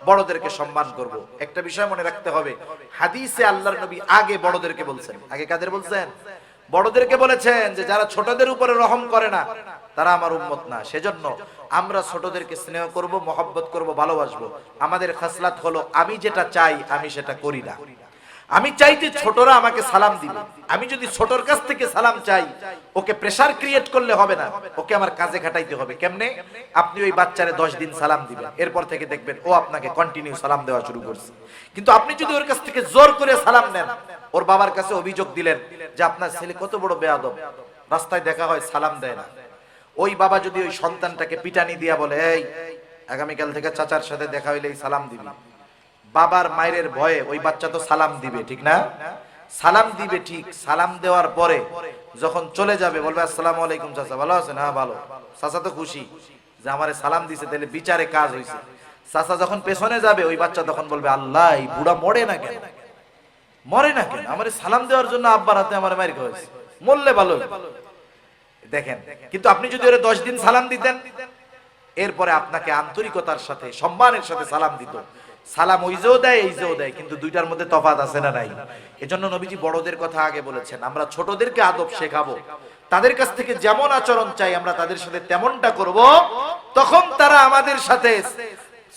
বড়দেরকে সম্মান করব। একটা বিষয় মনে রাখতে হবে, হাদিসে আল্লাহর নবী আগে বড়দেরকে বলছেন। আগে কাদের বলছেন? বড়দেরকে বলেছেন যে যারা ছোটদের উপরে রহম করে না তারা আমার উম্মত না। সেজন্য আমরা ছোটদেরকে স্নেহ করব, মহব্বত করব, ভালোবাসবো। আমাদের খাসলাত হলো আমি যেটা চাই আমি সেটা করি না। আমি চাই যে ছোটরা আমাকে সালাম দিবে। আমি যদি ছোটর কাছ থেকে সালাম চাই, ওকে প্রেসার ক্রিয়েট করলে হবে না, ওকে আমার কাজে খাটাইতে হবে। কেমনে? আপনি ওই বাচ্চারে 10 দিন সালাম দিবেন, এরপর থেকে দেখবেন ও আপনাকে কন্টিনিউ সালাম দেওয়া শুরু করছে। কিন্তু আপনি যদি ওর কাছ থেকে জোর করে সালাম নেন, ওর বাবার কাছে অভিযোগ দিলেন যে আপনার ছেলে কত বড় বেয়াদব, রাস্তায় দেখা হয় সালাম দেয় না। ওই বাবা যদি ওই সন্তানটাকে পিটানি দিয়া বলে, এই আগামীকাল থেকে চাচার সাথে দেখা হইলেই সালাম দিবি, বাবার মায়ের ভয়ে ওই বাচ্চা তো সালাম দিবে, ঠিক না? সালাম দিবে ঠিক। সালাম দেওয়ার পরে যখন চলে যাবে বলবে আসসালামু আলাইকুম চাচা, ভালো আছেন? হ্যাঁ ভালো। চাচা তো খুশি যে আমারে সালাম দিছে, তাহলে বিচারে কাজ হইছে। চাচা যখন পেছনে যাবে ওই বাচ্চা তখন বলবে, আল্লাহ এই বুড়া মরে না কেন, মরে না কেন, আমারে সালাম দেওয়ার জন্য আব্বার হাতে আমার মাইর খাওয়াইছে, মরলে ভালো। দেখেন, কিন্তু আপনি যদি ওরে 10 দিন সালাম দিতেন, এরপরে আপনাকে আন্তরিকতার সাথে সম্মানের সাথে সালাম দিত। সালাম ওই যেও দেয় এই যেও দেয়, কিন্তু দুইটার মধ্যে তফাৎ আছে না নাই? এজন্য নবীজি বড়দের কথা আগে বলেছেন। আমরা ছোটদেরকে আদব শেখাবো, তাদের কাছ থেকে যেমন আচরণ চাই আমরা তাদের সাথে তেমনটা করব, তখন তারা আমাদের সাথে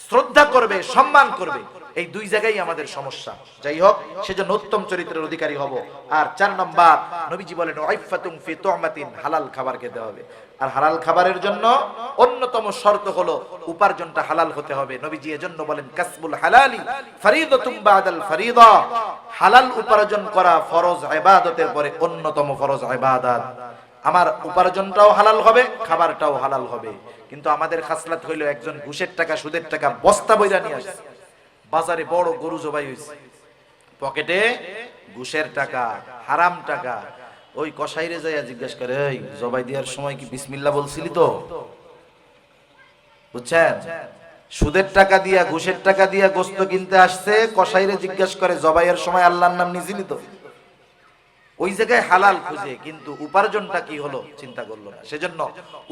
শ্রদ্ধা করবে, সম্মান করবে। এই দুই জায়গায় আমাদের সমস্যা। যাই হোক, সেজন্য উত্তম চরিত্রের অধিকারী হব। আর 4 নম্বর, নবীজি বলেন ওয়াইফাতুন ফি তুমাতিন, হালাল খাবার খেতে হবে। আর হালাল খাবারের জন্য অন্যতম শর্ত হলো উপার্জনটা হালাল হতে হবে। নবীজি এজন্য বলেন কাসবুল হালালি ফরিদাতুম বাদাল ফরিদা, হালাল উপার্জন করা ফরজ ইবাদতের পরে অন্যতম ফরজ ইবাদত। আমার উপার্জনটাও হালাল হবে, খাবারটাও হালাল হবে। কিন্তু আমাদের খাসলাত হইল একজন ঘুষের টাকা, সুদের টাকা বস্তা বইরা নিয়ে আসে, বাজারে বড় গরু জবাই হইছে, পকেটে ঘুষের টাকা, হারাম টাকা। ওই কসাইরে যাইয়া জিজ্ঞাসা করে, এই জবাই দেওয়ার সময় কি বিসমিল্লাহ বলছিলি তো? বুঝছেন? সুদের টাকা দিয়া, ঘুষের টাকা দিয়া গোস্ত কিনতে আসছে, কসাইরে জিজ্ঞাসা করে জবাইয়ের সময় আল্লাহর নাম নিছিলি তো? ওই জায়গায় হালাল খুঁজে, কিন্তু উপার্জনটা কি হলো চিন্তা করলো না। সেজন্য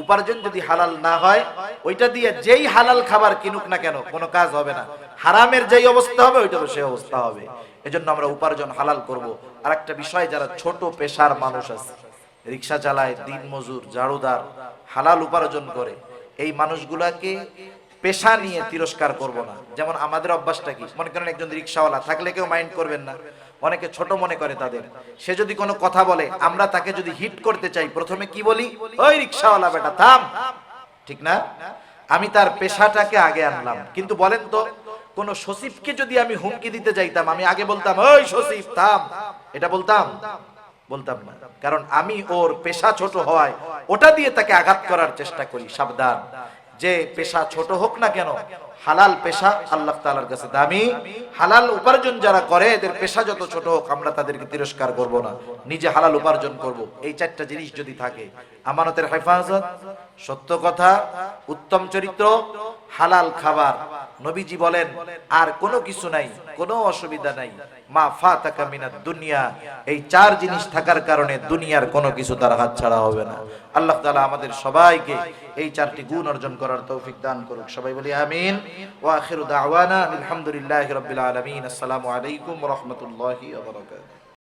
উপার্জন যদি হালাল না হয়, ওইটা দিয়ে যেই হালাল খাবার কিনুক না কেন কোনো কাজ হবে না। হারামের যেই অবস্থা হবে ওইটারও সেই অবস্থা হবে। এজন্য আমরা উপার্জন হালাল করব। আর একটা বিষয়, যারা ছোট পেশার মানুষ আছে, রিক্সা চালায়, দিন মজুর, ঝাড়ুদার, হালাল উপার্জন করে, এই মানুষগুলাকে পেশা নিয়ে তিরস্কার করব না। যেমন আমাদের অভ্যাসটা কি, মনে করেন একজন রিকশাওয়ালা থাকলে কেউ মাইন্ড করবেন না, অনেকে ছোট মনে করে তাদের। সে যদি কোনো কথা বলে, আমরা তাকে যদি হিট করতে চাই, প্রথমে কি বলি? ওই রিকশাওয়ালা বেটা থাম, ঠিক না? আমি তার পেশাটাকে আগে আনলাম। কিন্তু বলেন তো, কোন সচিবকে যদি আমি হুমকি দিতে যাইতাম, আমি আগে বলতাম ওই সচিব থাম, এটা বলতাম? বলতাম না, কারণ আমি ওর পেশা ছোট হওয়ায় ওটা দিয়ে তাকে আঘাত করার চেষ্টা করি। সাবধান, যে পেশা ছোট হোক না কেন, হালাল পেশা আল্লাহ তাআলার কাছে দামি। হালাল উপার্জন যারা করে, এদের পেশা যত ছোট হোক, আমরা তাদেরকে তিরস্কার করব না, নিজে হালাল উপার্জন করব। এই চারটা জিনিস যদি থাকে, আমানতের হেফাজত, সত্য কথা, উত্তম চরিত্র, হালাল খাবার, নবীজি বলেন আর কোনো কিছু নাই, কোনো অসুবিধা নাই। মা ফাতাকা মিনাদ দুনিয়া, এই চার জিনিস থাকার কারণে দুনিয়ার কোনো কিছু তার হাত ছাড়া হবে না। আল্লাহ তাআলা আমাদের সবাইকে এই চারটি গুণ অর্জন করার তৌফিক দান করুক। সবাই বলি আমিন। ওয়া আখিরু দাওয়ানা আলহামদুলিল্লাহি রাব্বিল আলামিন। আসসালামু আলাইকুম ওয়া রাহমাতুল্লাহি ওয়া বারাকাতুহু।